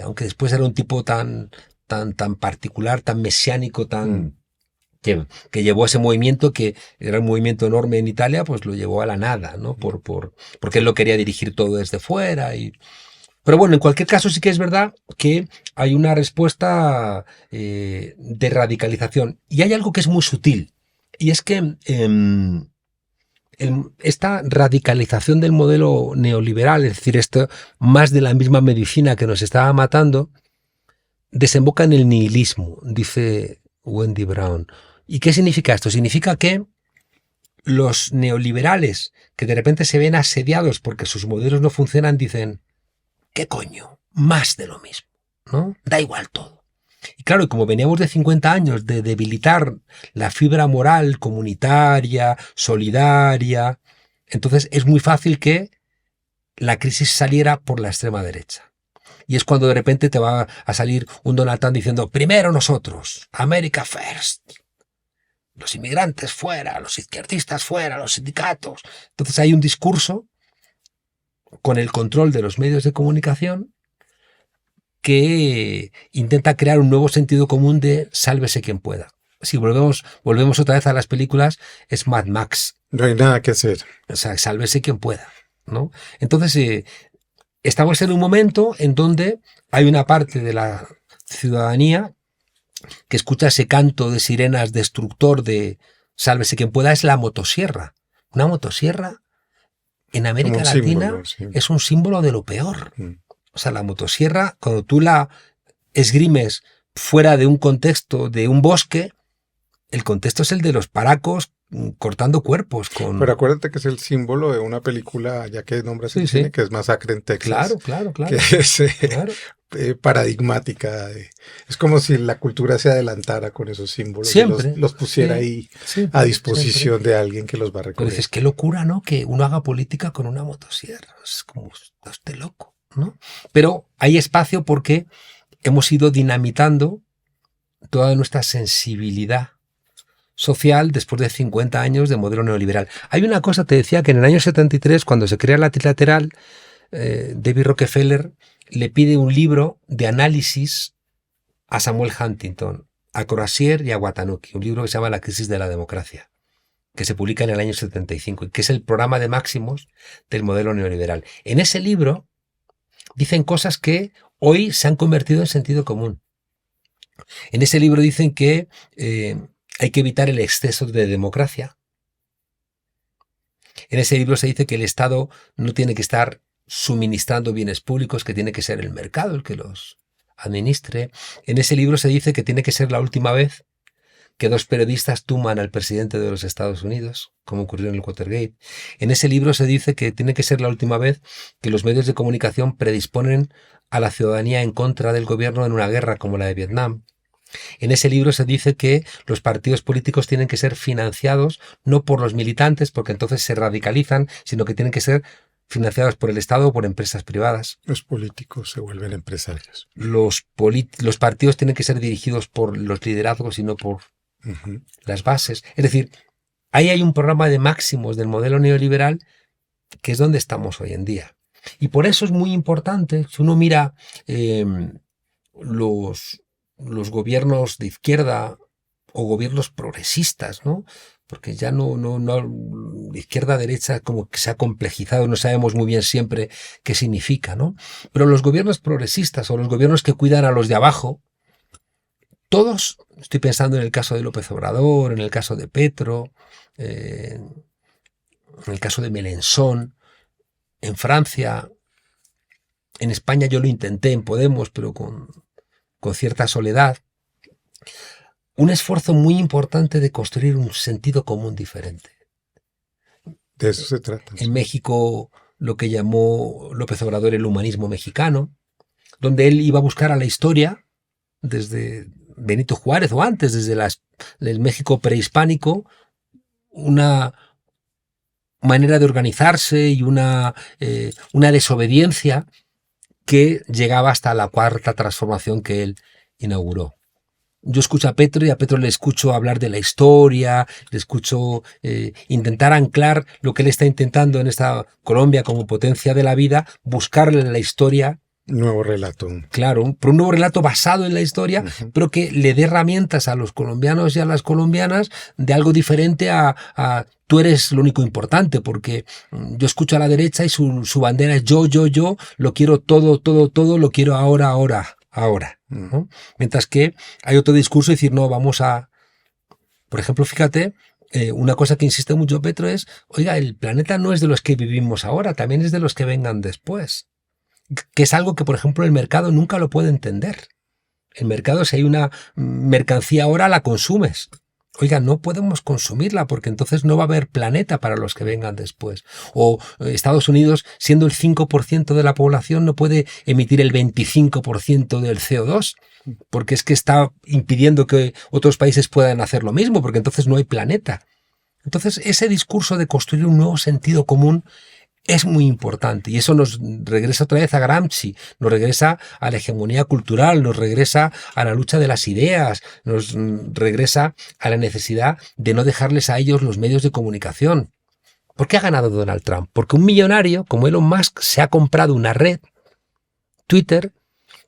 Aunque después era un tipo tan particular, tan mesiánico, Mm. que llevó ese movimiento, que era un movimiento enorme en Italia, pues lo llevó a la nada, ¿no? Porque él lo quería dirigir todo desde fuera. Pero bueno, en cualquier caso sí que es verdad que hay una respuesta de radicalización. Y hay algo que es muy sutil. Y es que esta radicalización del modelo neoliberal, es decir, esto más de la misma medicina que nos estaba matando, desemboca en el nihilismo, dice Wendy Brown. ¿Y qué significa esto? Significa que los neoliberales, que de repente se ven asediados porque sus modelos no funcionan, dicen, ¿qué coño? Más de lo mismo, ¿no? Da igual todo. Y claro, como veníamos de 50 años de debilitar la fibra moral comunitaria, solidaria, entonces es muy fácil que la crisis saliera por la extrema derecha. Y es cuando de repente te va a salir un Donald Trump diciendo, primero nosotros, America First, los inmigrantes fuera, los izquierdistas fuera, los sindicatos. Entonces hay un discurso con el control de los medios de comunicación que intenta crear un nuevo sentido común de sálvese quien pueda. Si volvemos otra vez a las películas, es Mad Max. No hay nada que hacer. O sea, sálvese quien pueda, ¿no? Entonces, estamos en un momento en donde hay una parte de la ciudadanía que escucha ese canto de sirenas destructor de sálvese quien pueda, es la motosierra. Una motosierra en Como América un Latina símbolo, sí. es un símbolo de lo peor. Mm. O sea, la motosierra, cuando tú la esgrimes fuera de un contexto de un bosque, el contexto es el de los paracos cortando cuerpos con... Pero acuérdate que es el símbolo de una película, ya que nombras el Sí, cine, sí. que es Masacre en Texas, Claro. que es Claro. paradigmática. Es como si la cultura se adelantara con esos símbolos y Siempre. los pusiera Sí, ahí siempre, a disposición siempre. de alguien que los va a Pero recoger. dices, qué locura, ¿no? Que uno haga política con una motosierra. Es como, está usted loco, ¿no? Pero hay espacio porque hemos ido dinamitando toda nuestra sensibilidad social después de 50 años de modelo neoliberal. Hay una cosa, te decía, que en el año 73, cuando se crea la trilateral, David Rockefeller le pide un libro de análisis a Samuel Huntington, a Crozier y a Watanuki, un libro que se llama La crisis de la democracia, que se publica en el año 75 y que es el programa de máximos del modelo neoliberal. En ese libro dicen cosas que hoy se han convertido en sentido común. En ese libro dicen que hay que evitar el exceso de democracia. En ese libro se dice que el Estado no tiene que estar suministrando bienes públicos, que tiene que ser el mercado el que los administre. En ese libro se dice que tiene que ser la última vez que dos periodistas tuman al presidente de los Estados Unidos, como ocurrió en el Watergate. En ese libro se dice que tiene que ser la última vez que los medios de comunicación predisponen a la ciudadanía en contra del gobierno en una guerra como la de Vietnam. En ese libro se dice que los partidos políticos tienen que ser financiados no por los militantes, porque entonces se radicalizan, sino que tienen que ser financiados por el Estado o por empresas privadas. Los políticos se vuelven empresarios. Los partidos tienen que ser dirigidos por los liderazgos y no por las bases. Es decir, ahí hay un programa de máximos del modelo neoliberal que es donde estamos hoy en día. Y por eso es muy importante, si uno mira los gobiernos de izquierda o gobiernos progresistas, ¿no? Porque ya no izquierda-derecha como que se ha complejizado, no sabemos muy bien siempre qué significa, ¿no? Pero los gobiernos progresistas o los gobiernos que cuidan a los de abajo, todos, estoy pensando en el caso de López Obrador, en el caso de Petro, en el caso de Mélenchon, en Francia, en España yo lo intenté en Podemos, pero con cierta soledad. Un esfuerzo muy importante de construir un sentido común diferente. De eso se trata. En México, lo que llamó López Obrador el humanismo mexicano, donde él iba a buscar a la historia desde Benito Juárez o antes, desde el México prehispánico, una manera de organizarse y una desobediencia que llegaba hasta la cuarta transformación que él inauguró. Yo escucho a Petro y a Petro le escucho hablar de la historia, le escucho intentar anclar lo que él está intentando en esta Colombia como potencia de la vida, buscarle en la historia. Nuevo relato. Claro, pero un nuevo relato basado en la historia, pero que le dé herramientas a los colombianos y a las colombianas de algo diferente a tú eres lo único importante, porque yo escucho a la derecha y su bandera es yo, lo quiero todo, lo quiero ahora. ¿No? Mientras que hay otro discurso de decir, no, vamos a... Por ejemplo, fíjate, una cosa que insiste mucho Petro es, oiga, el planeta no es de los que vivimos ahora, también es de los que vengan después. Que es algo que, por ejemplo, el mercado nunca lo puede entender. El mercado, si hay una mercancía ahora, la consumes. Oiga, no podemos consumirla porque entonces no va a haber planeta para los que vengan después. O Estados Unidos, siendo el 5% de la población, no puede emitir el 25% del CO2 porque es que está impidiendo que otros países puedan hacer lo mismo, porque entonces no hay planeta. Entonces, ese discurso de construir un nuevo sentido común es muy importante y eso nos regresa otra vez a Gramsci, nos regresa a la hegemonía cultural, nos regresa a la lucha de las ideas, nos regresa a la necesidad de no dejarles a ellos los medios de comunicación. ¿Por qué ha ganado Donald Trump? Porque un millonario como Elon Musk se ha comprado una red, Twitter,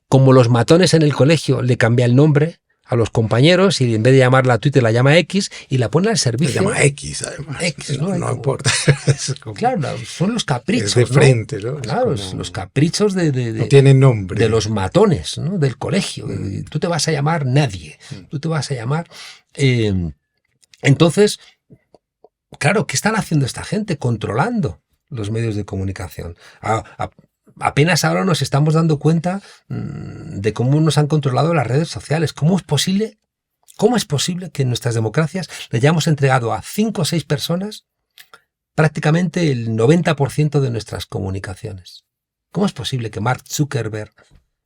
como los matones en el colegio le cambia el nombre a los compañeros y en vez de llamarla Twitter la llama X y la pone al servicio. Se llama X, además. X, no importa. Claro, son los caprichos. Es de frente, ¿no? Claro, los caprichos no tiene nombre. De los matones, ¿no? Del colegio. Tú te vas a llamar nadie. Tú te vas a llamar... Entonces, claro, ¿qué están haciendo esta gente? Controlando los medios de comunicación. Apenas ahora nos estamos dando cuenta de cómo nos han controlado las redes sociales. ¿Cómo es posible que en nuestras democracias le hayamos entregado a 5 o 6 personas prácticamente el 90% de nuestras comunicaciones? ¿Cómo es posible que Mark Zuckerberg,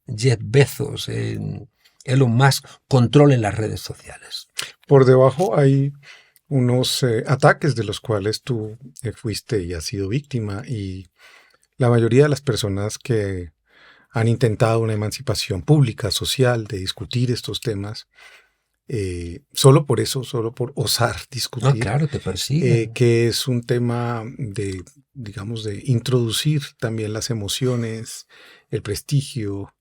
Jeff Bezos, Elon Musk controlen las redes sociales? Por debajo hay unos ataques de los cuales tú fuiste y has sido víctima, y la mayoría de las personas que han intentado una emancipación pública, social, de discutir estos temas, solo por eso, solo por osar discutir, claro, te persiguen. Que es un tema de, digamos, de introducir también las emociones, el prestigio,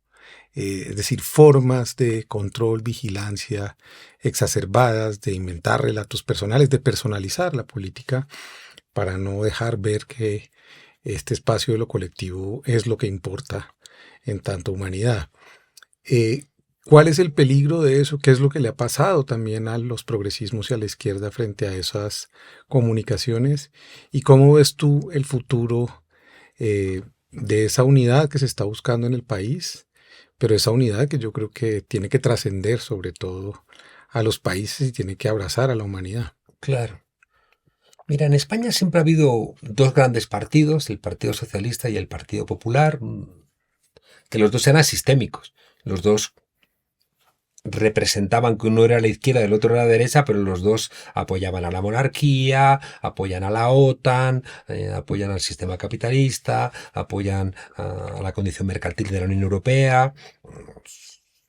es decir, formas de control, vigilancia exacerbadas, de inventar relatos personales, de personalizar la política para no dejar ver que este espacio de lo colectivo es lo que importa en tanto humanidad. ¿Cuál es el peligro de eso? ¿Qué es lo que le ha pasado también a los progresismos y a la izquierda frente a esas comunicaciones? ¿Y cómo ves tú el futuro de esa unidad que se está buscando en el país? Pero esa unidad que yo creo que tiene que trascender sobre todo a los países y tiene que abrazar a la humanidad. Claro. Mira, en España siempre ha habido 2 grandes partidos, el Partido Socialista y el Partido Popular, que los dos eran sistémicos. Los dos representaban que uno era la izquierda y el otro era la derecha, pero los dos apoyaban a la monarquía, apoyan a la OTAN, apoyan al sistema capitalista, apoyan a la condición mercantil de la Unión Europea.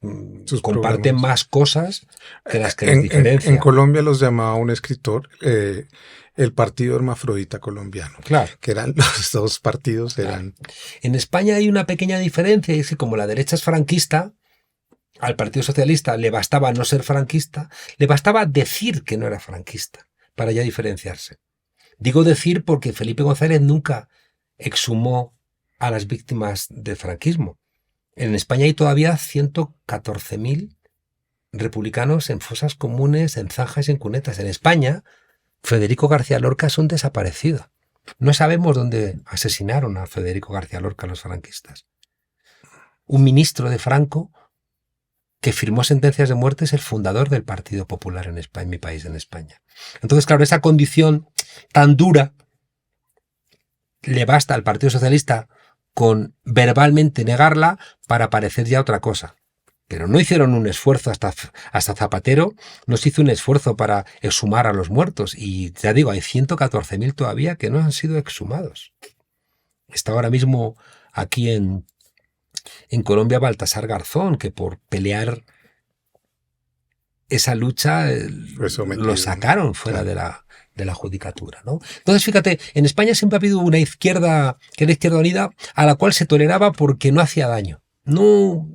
Comparten programas. Más cosas que las que les diferencian. En Colombia los llamaba un escritor el Partido Hermafrodita Colombiano. Claro. Que eran los 2 partidos. Eran... En España hay una pequeña diferencia, y es que como la derecha es franquista, al Partido Socialista le bastaba no ser franquista, le bastaba decir que no era franquista para ya diferenciarse. Digo decir porque Felipe González nunca exhumó a las víctimas del franquismo. En España hay todavía 114.000 republicanos en fosas comunes, en zanjas y en cunetas. En España, Federico García Lorca es un desaparecido. No sabemos dónde asesinaron a Federico García Lorca los franquistas. Un ministro de Franco que firmó sentencias de muerte es el fundador del Partido Popular en España, en mi país, en España. Entonces, claro, esa condición tan dura le basta al Partido Socialista con verbalmente negarla para parecer ya otra cosa. Pero no hicieron un esfuerzo, hasta Zapatero no se hizo un esfuerzo para exhumar a los muertos. Y ya digo, hay 114.000 todavía que no han sido exhumados. Está ahora mismo aquí en Colombia Baltasar Garzón, que por pelear esa lucha lo sacaron fuera de la judicatura, ¿no? Entonces, fíjate, en España siempre ha habido una izquierda, que era Izquierda Unida, a la cual se toleraba porque no hacía daño. No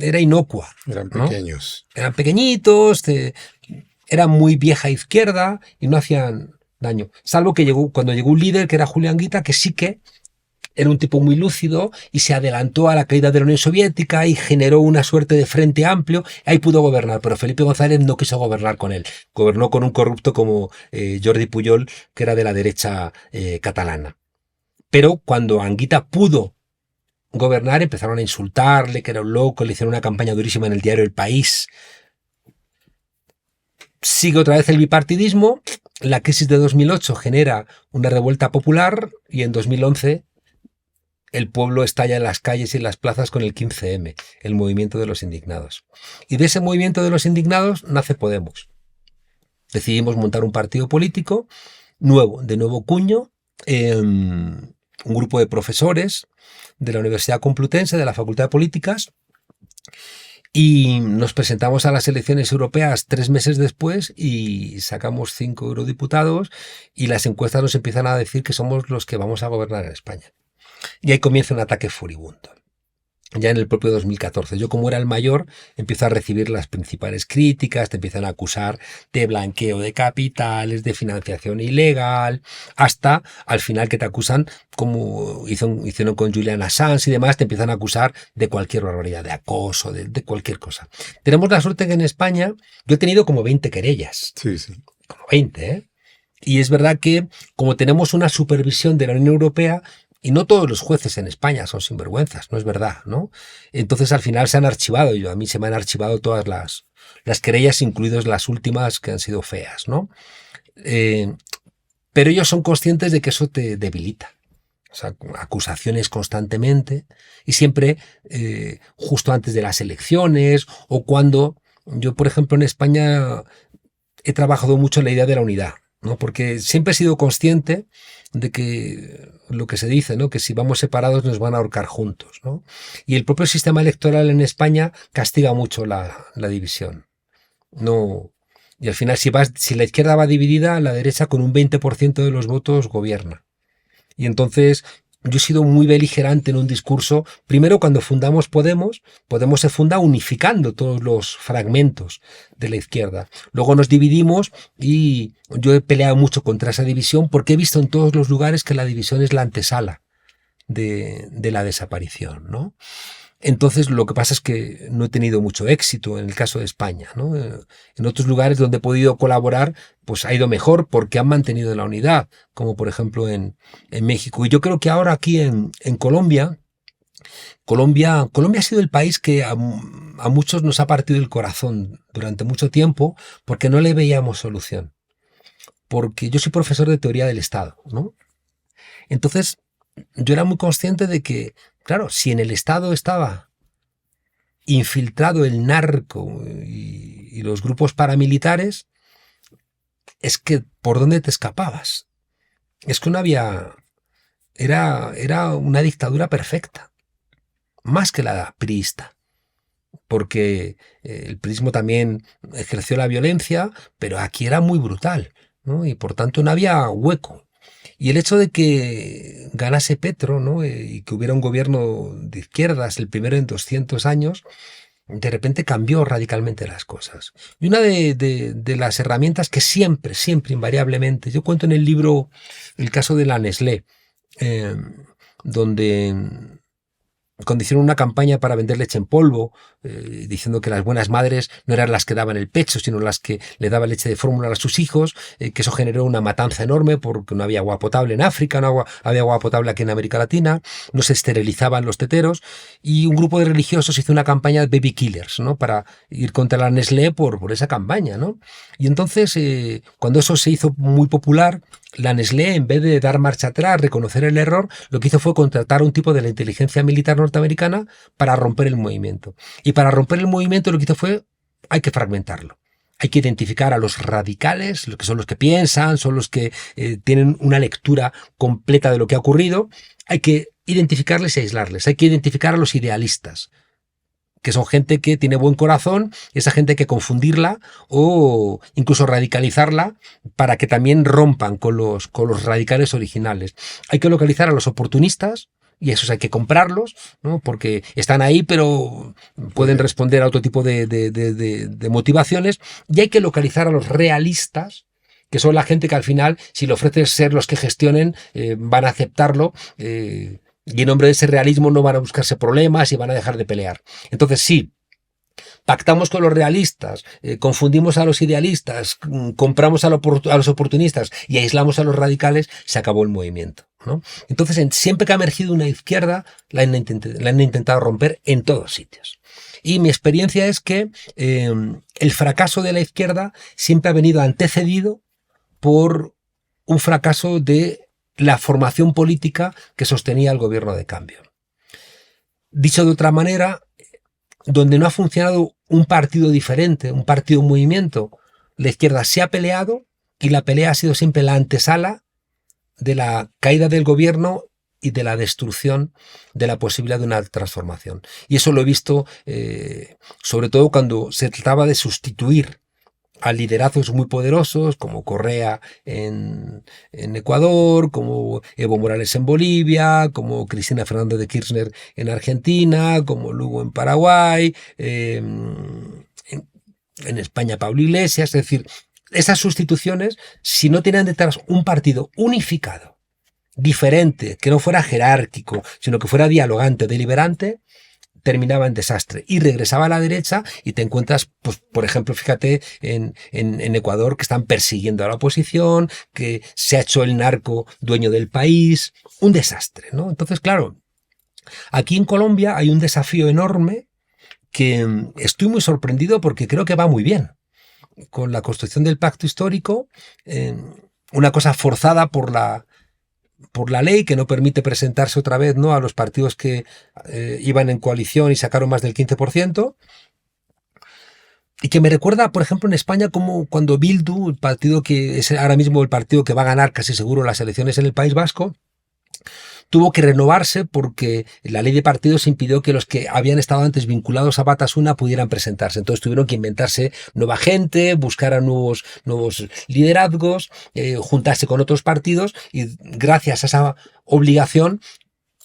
era inocua. Eran pequeños. ¿No? Eran pequeñitos, eran muy vieja izquierda y no hacían daño. Salvo que cuando llegó un líder que era Julián Guita, que sí que era un tipo muy lúcido y se adelantó a la caída de la Unión Soviética y generó una suerte de frente amplio. Ahí pudo gobernar, pero Felipe González no quiso gobernar con él. Gobernó con un corrupto como Jordi Pujol, que era de la derecha catalana. Pero cuando Anguita pudo gobernar, empezaron a insultarle, que era un loco, le hicieron una campaña durísima en el diario El País. Sigue otra vez el bipartidismo, la crisis de 2008 genera una revuelta popular y en 2011 el pueblo estalla en las calles y en las plazas con el 15M, el movimiento de los indignados. Y de ese movimiento de los indignados nace Podemos. Decidimos montar un partido político nuevo, de nuevo cuño, un grupo de profesores de la Universidad Complutense, de la Facultad de Políticas, y nos presentamos a las elecciones europeas 3 meses después y sacamos 5 eurodiputados y las encuestas nos empiezan a decir que somos los que vamos a gobernar en España. Y ahí comienza un ataque furibundo. Ya en el propio 2014. Yo, como era el mayor, empiezo a recibir las principales críticas, te empiezan a acusar de blanqueo de capitales, de financiación ilegal, hasta al final que te acusan, como hicieron con Julian Assange y demás, te empiezan a acusar de cualquier barbaridad, de acoso, de cualquier cosa. Tenemos la suerte que en España yo he tenido como 20 querellas. Sí. Como 20, ¿eh? Y es verdad que como tenemos una supervisión de la Unión Europea, y no todos los jueces en España son sinvergüenzas, no es verdad, ¿no? Entonces al final se han archivado, a mí se me han archivado todas las querellas, incluidas las últimas que han sido feas, ¿no? Pero ellos son conscientes de que eso te debilita. O sea, acusaciones constantemente y siempre justo antes de las elecciones o cuando yo, por ejemplo, en España he trabajado mucho en la idea de la unidad, ¿no? Porque siempre he sido consciente de que lo que se dice, ¿no? Que si vamos separados nos van a ahorcar juntos, ¿no? Y el propio sistema electoral en España castiga mucho la división. No, y al final si la izquierda va dividida, la derecha con un 20% de los votos gobierna. Y entonces yo he sido muy beligerante en un discurso. Primero, cuando fundamos Podemos se funda unificando todos los fragmentos de la izquierda. Luego nos dividimos y yo he peleado mucho contra esa división porque he visto en todos los lugares que la división es la antesala de la desaparición, ¿no? Entonces lo que pasa es que no he tenido mucho éxito en el caso de España, ¿no? En otros lugares donde he podido colaborar, pues ha ido mejor porque han mantenido la unidad, como por ejemplo en México. Y yo creo que ahora aquí en Colombia ha sido el país que a muchos nos ha partido el corazón durante mucho tiempo porque no le veíamos solución. Porque yo soy profesor de teoría del Estado, ¿no? Entonces yo era muy consciente de que, claro, si en el Estado estaba infiltrado el narco y los grupos paramilitares, es que ¿por dónde te escapabas? Es que no había... Era una dictadura perfecta, más que la priista, porque el priismo también ejerció la violencia, pero aquí era muy brutal, ¿no? Y por tanto no había hueco. Y el hecho de que ganase Petro, ¿no? Y que hubiera un gobierno de izquierdas, el primero en 200 años, de repente cambió radicalmente las cosas. Y una de las herramientas que siempre, invariablemente, yo cuento en el libro el caso de la Nestlé, donde cuando hicieron una campaña para vender leche en polvo, diciendo que las buenas madres no eran las que daban el pecho, sino las que le daban leche de fórmula a sus hijos, que eso generó una matanza enorme porque no había agua potable en África, no había agua potable aquí en América Latina, no se esterilizaban los teteros, y un grupo de religiosos hizo una campaña de baby killers, ¿no? Para ir contra la Nestlé por esa campaña, ¿no? Y entonces, cuando eso se hizo muy popular, la Nestlé, en vez de dar marcha atrás, reconocer el error, lo que hizo fue contratar a un tipo de la inteligencia militar norteamericana para romper el movimiento. Y para romper el movimiento lo que hizo fue, hay que fragmentarlo. Hay que identificar a los radicales, los que son los que piensan, son los que tienen una lectura completa de lo que ha ocurrido. Hay que identificarles y aislarles. Hay que identificar a los idealistas, que son gente que tiene buen corazón, y esa gente hay que confundirla o incluso radicalizarla para que también rompan con los radicales originales. Hay que localizar a los oportunistas, y esos hay que comprarlos, ¿no? Porque están ahí, pero pueden responder a otro tipo de motivaciones. Y hay que localizar a los realistas, que son la gente que al final, si le ofreces ser los que gestionen, van a aceptarlo, y en nombre de ese realismo no van a buscarse problemas y van a dejar de pelear. Entonces sí, pactamos con los realistas, confundimos a los idealistas, compramos a los oportunistas y aislamos a los radicales, se acabó el movimiento, ¿no? Entonces, siempre que ha emergido una izquierda, la han intentado romper en todos sitios. Y mi experiencia es que el fracaso de la izquierda siempre ha venido antecedido por un fracaso de la formación política que sostenía el gobierno de cambio. Dicho de otra manera, donde no ha funcionado un partido diferente, un partido, un movimiento, la izquierda se ha peleado, y la pelea ha sido siempre la antesala de la caída del gobierno y de la destrucción de la posibilidad de una transformación. Y eso lo he visto sobre todo cuando se trataba de sustituir a liderazgos muy poderosos como Correa en Ecuador, como Evo Morales en Bolivia, como Cristina Fernández de Kirchner en Argentina, como Lugo en Paraguay, en España Pablo Iglesias. Es decir, esas sustituciones, si no tenían detrás un partido unificado, diferente, que no fuera jerárquico, sino que fuera dialogante, deliberante, terminaba en desastre y regresaba a la derecha, y te encuentras, pues, por ejemplo, fíjate en Ecuador, que están persiguiendo a la oposición, que se ha hecho el narco dueño del país, un desastre, ¿no? Entonces, claro, aquí en Colombia hay un desafío enorme que estoy muy sorprendido porque creo que va muy bien con la construcción del pacto histórico, una cosa forzada por la ley, que no permite presentarse otra vez, ¿no?, a los partidos que iban en coalición y sacaron más del 15%, y que me recuerda, por ejemplo, en España, como cuando Bildu, el partido que es ahora mismo el partido que va a ganar casi seguro las elecciones en el País Vasco, tuvo que renovarse porque la ley de partidos impidió que los que habían estado antes vinculados a Batasuna pudieran presentarse. Entonces tuvieron que inventarse nueva gente, buscar a nuevos liderazgos, juntarse con otros partidos, y gracias a esa obligación,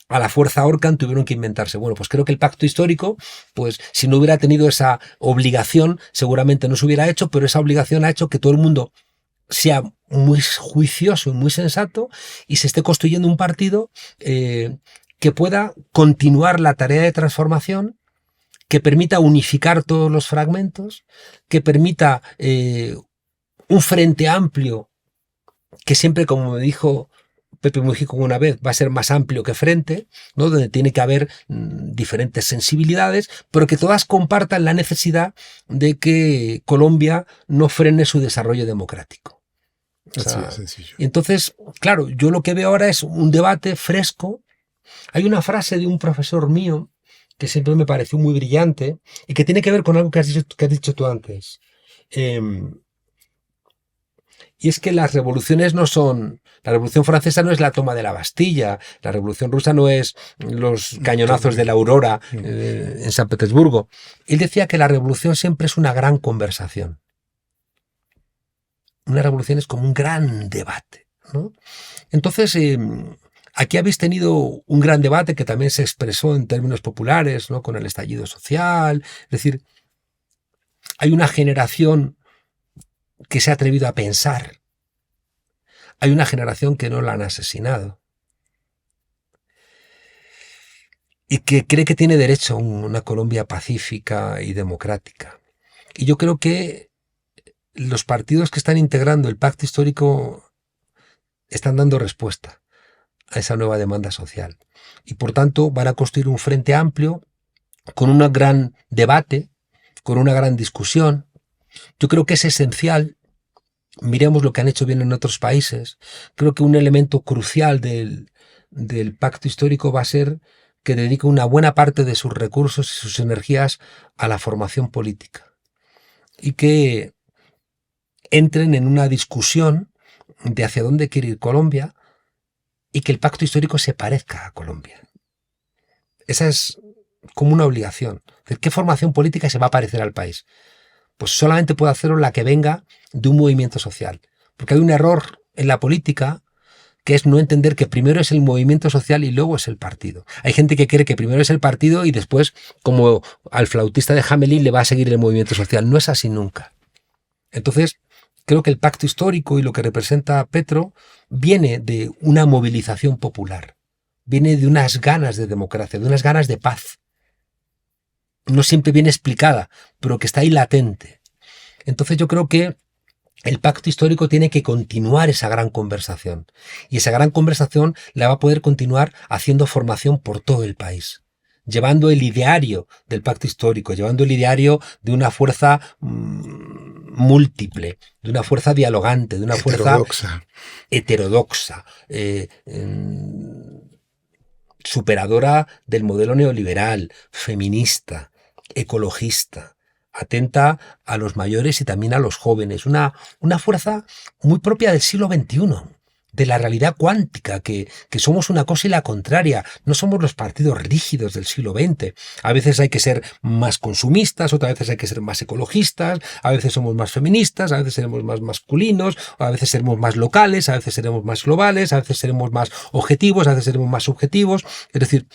a la fuerza Orcan, tuvieron que inventarse. Bueno, pues creo que el pacto histórico, pues si no hubiera tenido esa obligación, seguramente no se hubiera hecho, pero esa obligación ha hecho que todo el mundo sea muy juicioso y muy sensato, y se esté construyendo un partido que pueda continuar la tarea de transformación, que permita unificar todos los fragmentos, que permita un frente amplio, que siempre, como me dijo Pepe Mujica una vez, va a ser más amplio que frente, ¿no?, donde tiene que haber diferentes sensibilidades, pero que todas compartan la necesidad de que Colombia no frene su desarrollo democrático. O sea, así es sencillo. entonces, claro, yo lo que veo ahora es un debate fresco. Hay una frase de un profesor mío que siempre me pareció muy brillante y que tiene que ver con algo que has dicho tú antes. Y es que las revoluciones no son... La Revolución Francesa no es la toma de la Bastilla, la Revolución Rusa no es los cañonazos de la Aurora en San Petersburgo. Él decía que la revolución siempre es una gran conversación. Una revolución es como un gran debate, ¿no? Entonces, aquí habéis tenido un gran debate que también se expresó en términos populares, ¿no?, con el estallido social. Es decir, hay una generación que se ha atrevido a pensar. Hay una generación que no la han asesinado y que cree que tiene derecho a una Colombia pacífica y democrática. Y yo creo que los partidos que están integrando el pacto histórico están dando respuesta a esa nueva demanda social. Y por tanto van a construir un frente amplio, con un gran debate, con una gran discusión. Yo creo que es esencial. Miremos lo que han hecho bien en otros países. Creo que un elemento crucial del pacto histórico va a ser que dedique una buena parte de sus recursos y sus energías a la formación política y que entren en una discusión de hacia dónde quiere ir Colombia y que el pacto histórico se parezca a Colombia. Esa es como una obligación. ¿Qué formación política se va a parecer al país? Pues solamente puede hacerlo la que venga de un movimiento social. Porque hay un error en la política que es no entender que primero es el movimiento social y luego es el partido. Hay gente que cree que primero es el partido y después, como al flautista de Hamelin, le va a seguir el movimiento social. No es así nunca. Entonces, creo que el pacto histórico y lo que representa Petro viene de una movilización popular. Viene de unas ganas de democracia, de unas ganas de paz. No siempre viene explicada, pero que está ahí latente. Entonces yo creo que el pacto histórico tiene que continuar esa gran conversación. Y esa gran conversación la va a poder continuar haciendo formación por todo el país. Llevando el ideario del pacto histórico, llevando el ideario de una fuerza múltiple, de una fuerza dialogante, de una fuerza heterodoxa, superadora del modelo neoliberal, feminista, ecologista, atenta a los mayores y también a los jóvenes. Una fuerza muy propia del siglo XXI, de la realidad cuántica, que somos una cosa y la contraria. No somos los partidos rígidos del siglo XX. A veces hay que ser más consumistas, otras veces hay que ser más ecologistas, a veces somos más feministas, a veces seremos más masculinos, a veces seremos más locales, a veces seremos más globales, a veces seremos más objetivos, a veces seremos más subjetivos. Es decir,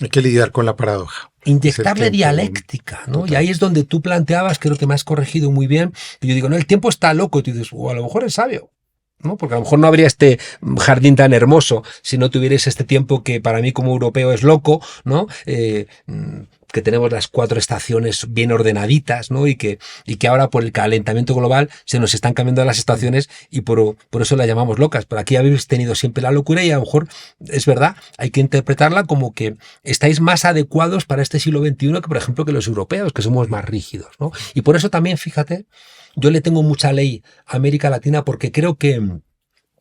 hay que lidiar con la paradoja. Inyectarle dialéctica, ¿no? Total. Y ahí es donde tú planteabas, creo que me has corregido muy bien, que yo digo, no, el tiempo está loco, y tú dices, o a lo mejor es sabio, ¿no? Porque a lo mejor no habría este jardín tan hermoso si no tuvierais este tiempo que para mí como europeo es loco, ¿no? Que tenemos las 4 estaciones bien ordenaditas, ¿no? Y que ahora por el calentamiento global se nos están cambiando las estaciones y por eso las llamamos locas. Pero aquí habéis tenido siempre la locura y a lo mejor es verdad, hay que interpretarla como que estáis más adecuados para este siglo XXI que, por ejemplo, que los europeos, que somos más rígidos, ¿no? Y por eso también, fíjate, yo le tengo mucha ley a América Latina porque creo que en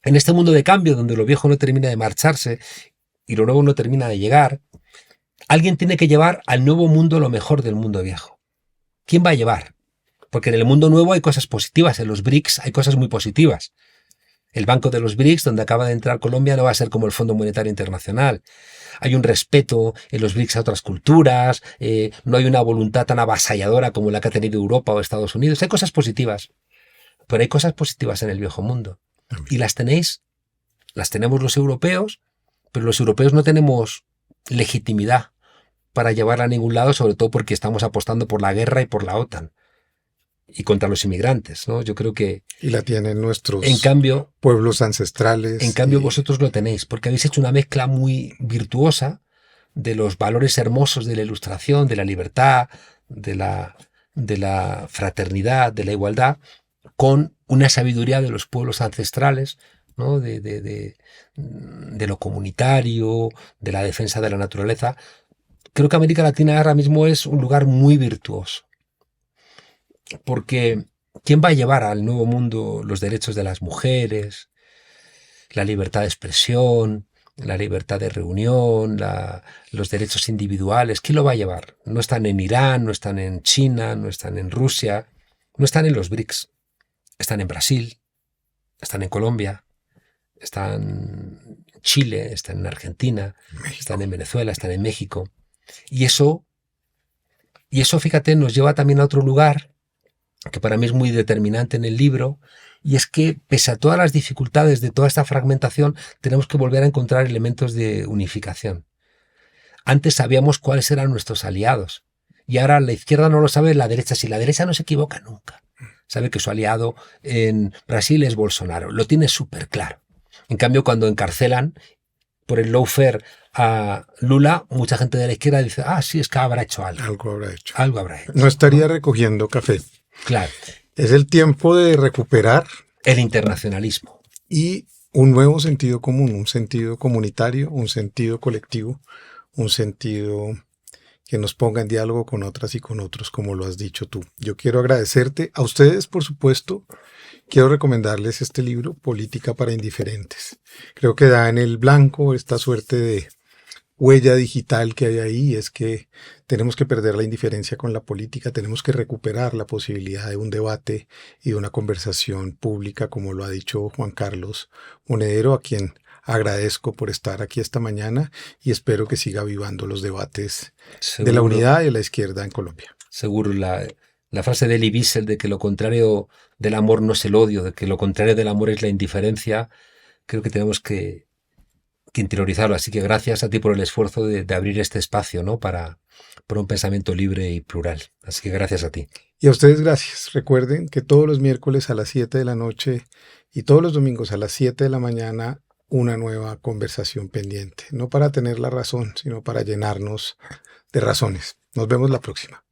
este mundo de cambio donde lo viejo no termina de marcharse y lo nuevo no termina de llegar, alguien tiene que llevar al nuevo mundo lo mejor del mundo viejo. ¿Quién va a llevar? Porque en el mundo nuevo hay cosas positivas, en los BRICS hay cosas muy positivas. El Banco de los BRICS, donde acaba de entrar Colombia, no va a ser como el Fondo Monetario Internacional. Hay un respeto en los BRICS a otras culturas, no hay una voluntad tan avasalladora como la que ha tenido Europa o Estados Unidos. Hay cosas positivas, pero hay cosas positivas en el viejo mundo. Y las tenemos los europeos, pero los europeos no tenemos legitimidad para llevarla a ningún lado, sobre todo porque estamos apostando por la guerra y por la OTAN y contra los inmigrantes, ¿no? Yo creo que... Y la tienen nuestros pueblos ancestrales. En cambio, vosotros lo tenéis, porque habéis hecho una mezcla muy virtuosa de los valores hermosos de la Ilustración, de la libertad, de la fraternidad, de la igualdad, con una sabiduría de los pueblos ancestrales, ¿no? De lo comunitario, de la defensa de la naturaleza. Creo que América Latina ahora mismo es un lugar muy virtuoso. Porque ¿quién va a llevar al nuevo mundo los derechos de las mujeres, la libertad de expresión, la libertad de reunión, los derechos individuales? ¿Quién lo va a llevar? No están en Irán, no están en China, no están en Rusia, no están en los BRICS. Están en Brasil, están en Colombia, están en Chile, están en Argentina, están en Venezuela, están en México. Y eso, fíjate, nos lleva también a otro lugar que para mí es muy determinante en el libro, y es que pese a todas las dificultades de toda esta fragmentación, tenemos que volver a encontrar elementos de unificación. Antes sabíamos cuáles eran nuestros aliados, y ahora la izquierda no lo sabe, la derecha sí. La derecha no se equivoca nunca. Sabe que su aliado en Brasil es Bolsonaro, lo tiene súper claro. En cambio, cuando encarcelan por el lawfare a Lula, mucha gente de la izquierda dice, sí, es que habrá hecho algo. Algo habrá hecho. No estaría recogiendo café. Claro. Es el tiempo de recuperar el internacionalismo. Y un nuevo sentido común, un sentido comunitario, un sentido colectivo, un sentido que nos ponga en diálogo con otras y con otros, como lo has dicho tú. Yo quiero agradecerte a ustedes, por supuesto. Quiero recomendarles este libro, Política para Indiferentes. Creo que da en el blanco esta suerte de huella digital que hay ahí, es que tenemos que perder la indiferencia con la política, tenemos que recuperar la posibilidad de un debate y de una conversación pública, como lo ha dicho Juan Carlos Monedero, a quien agradezco por estar aquí esta mañana y espero que siga avivando los debates de la Seguro, unidad y de la izquierda en Colombia. seguro la frase de Elie Wiesel de que lo contrario del amor no es el odio, de que lo contrario del amor es la indiferencia, creo que tenemos que interiorizarlo. Así que gracias a ti por el esfuerzo de abrir este espacio, ¿no? Para un pensamiento libre y plural. Así que gracias a ti. Y a ustedes gracias. Recuerden que todos los miércoles a las 7 de la noche y todos los domingos a las 7 de la mañana una nueva conversación pendiente. No para tener la razón, sino para llenarnos de razones. Nos vemos la próxima.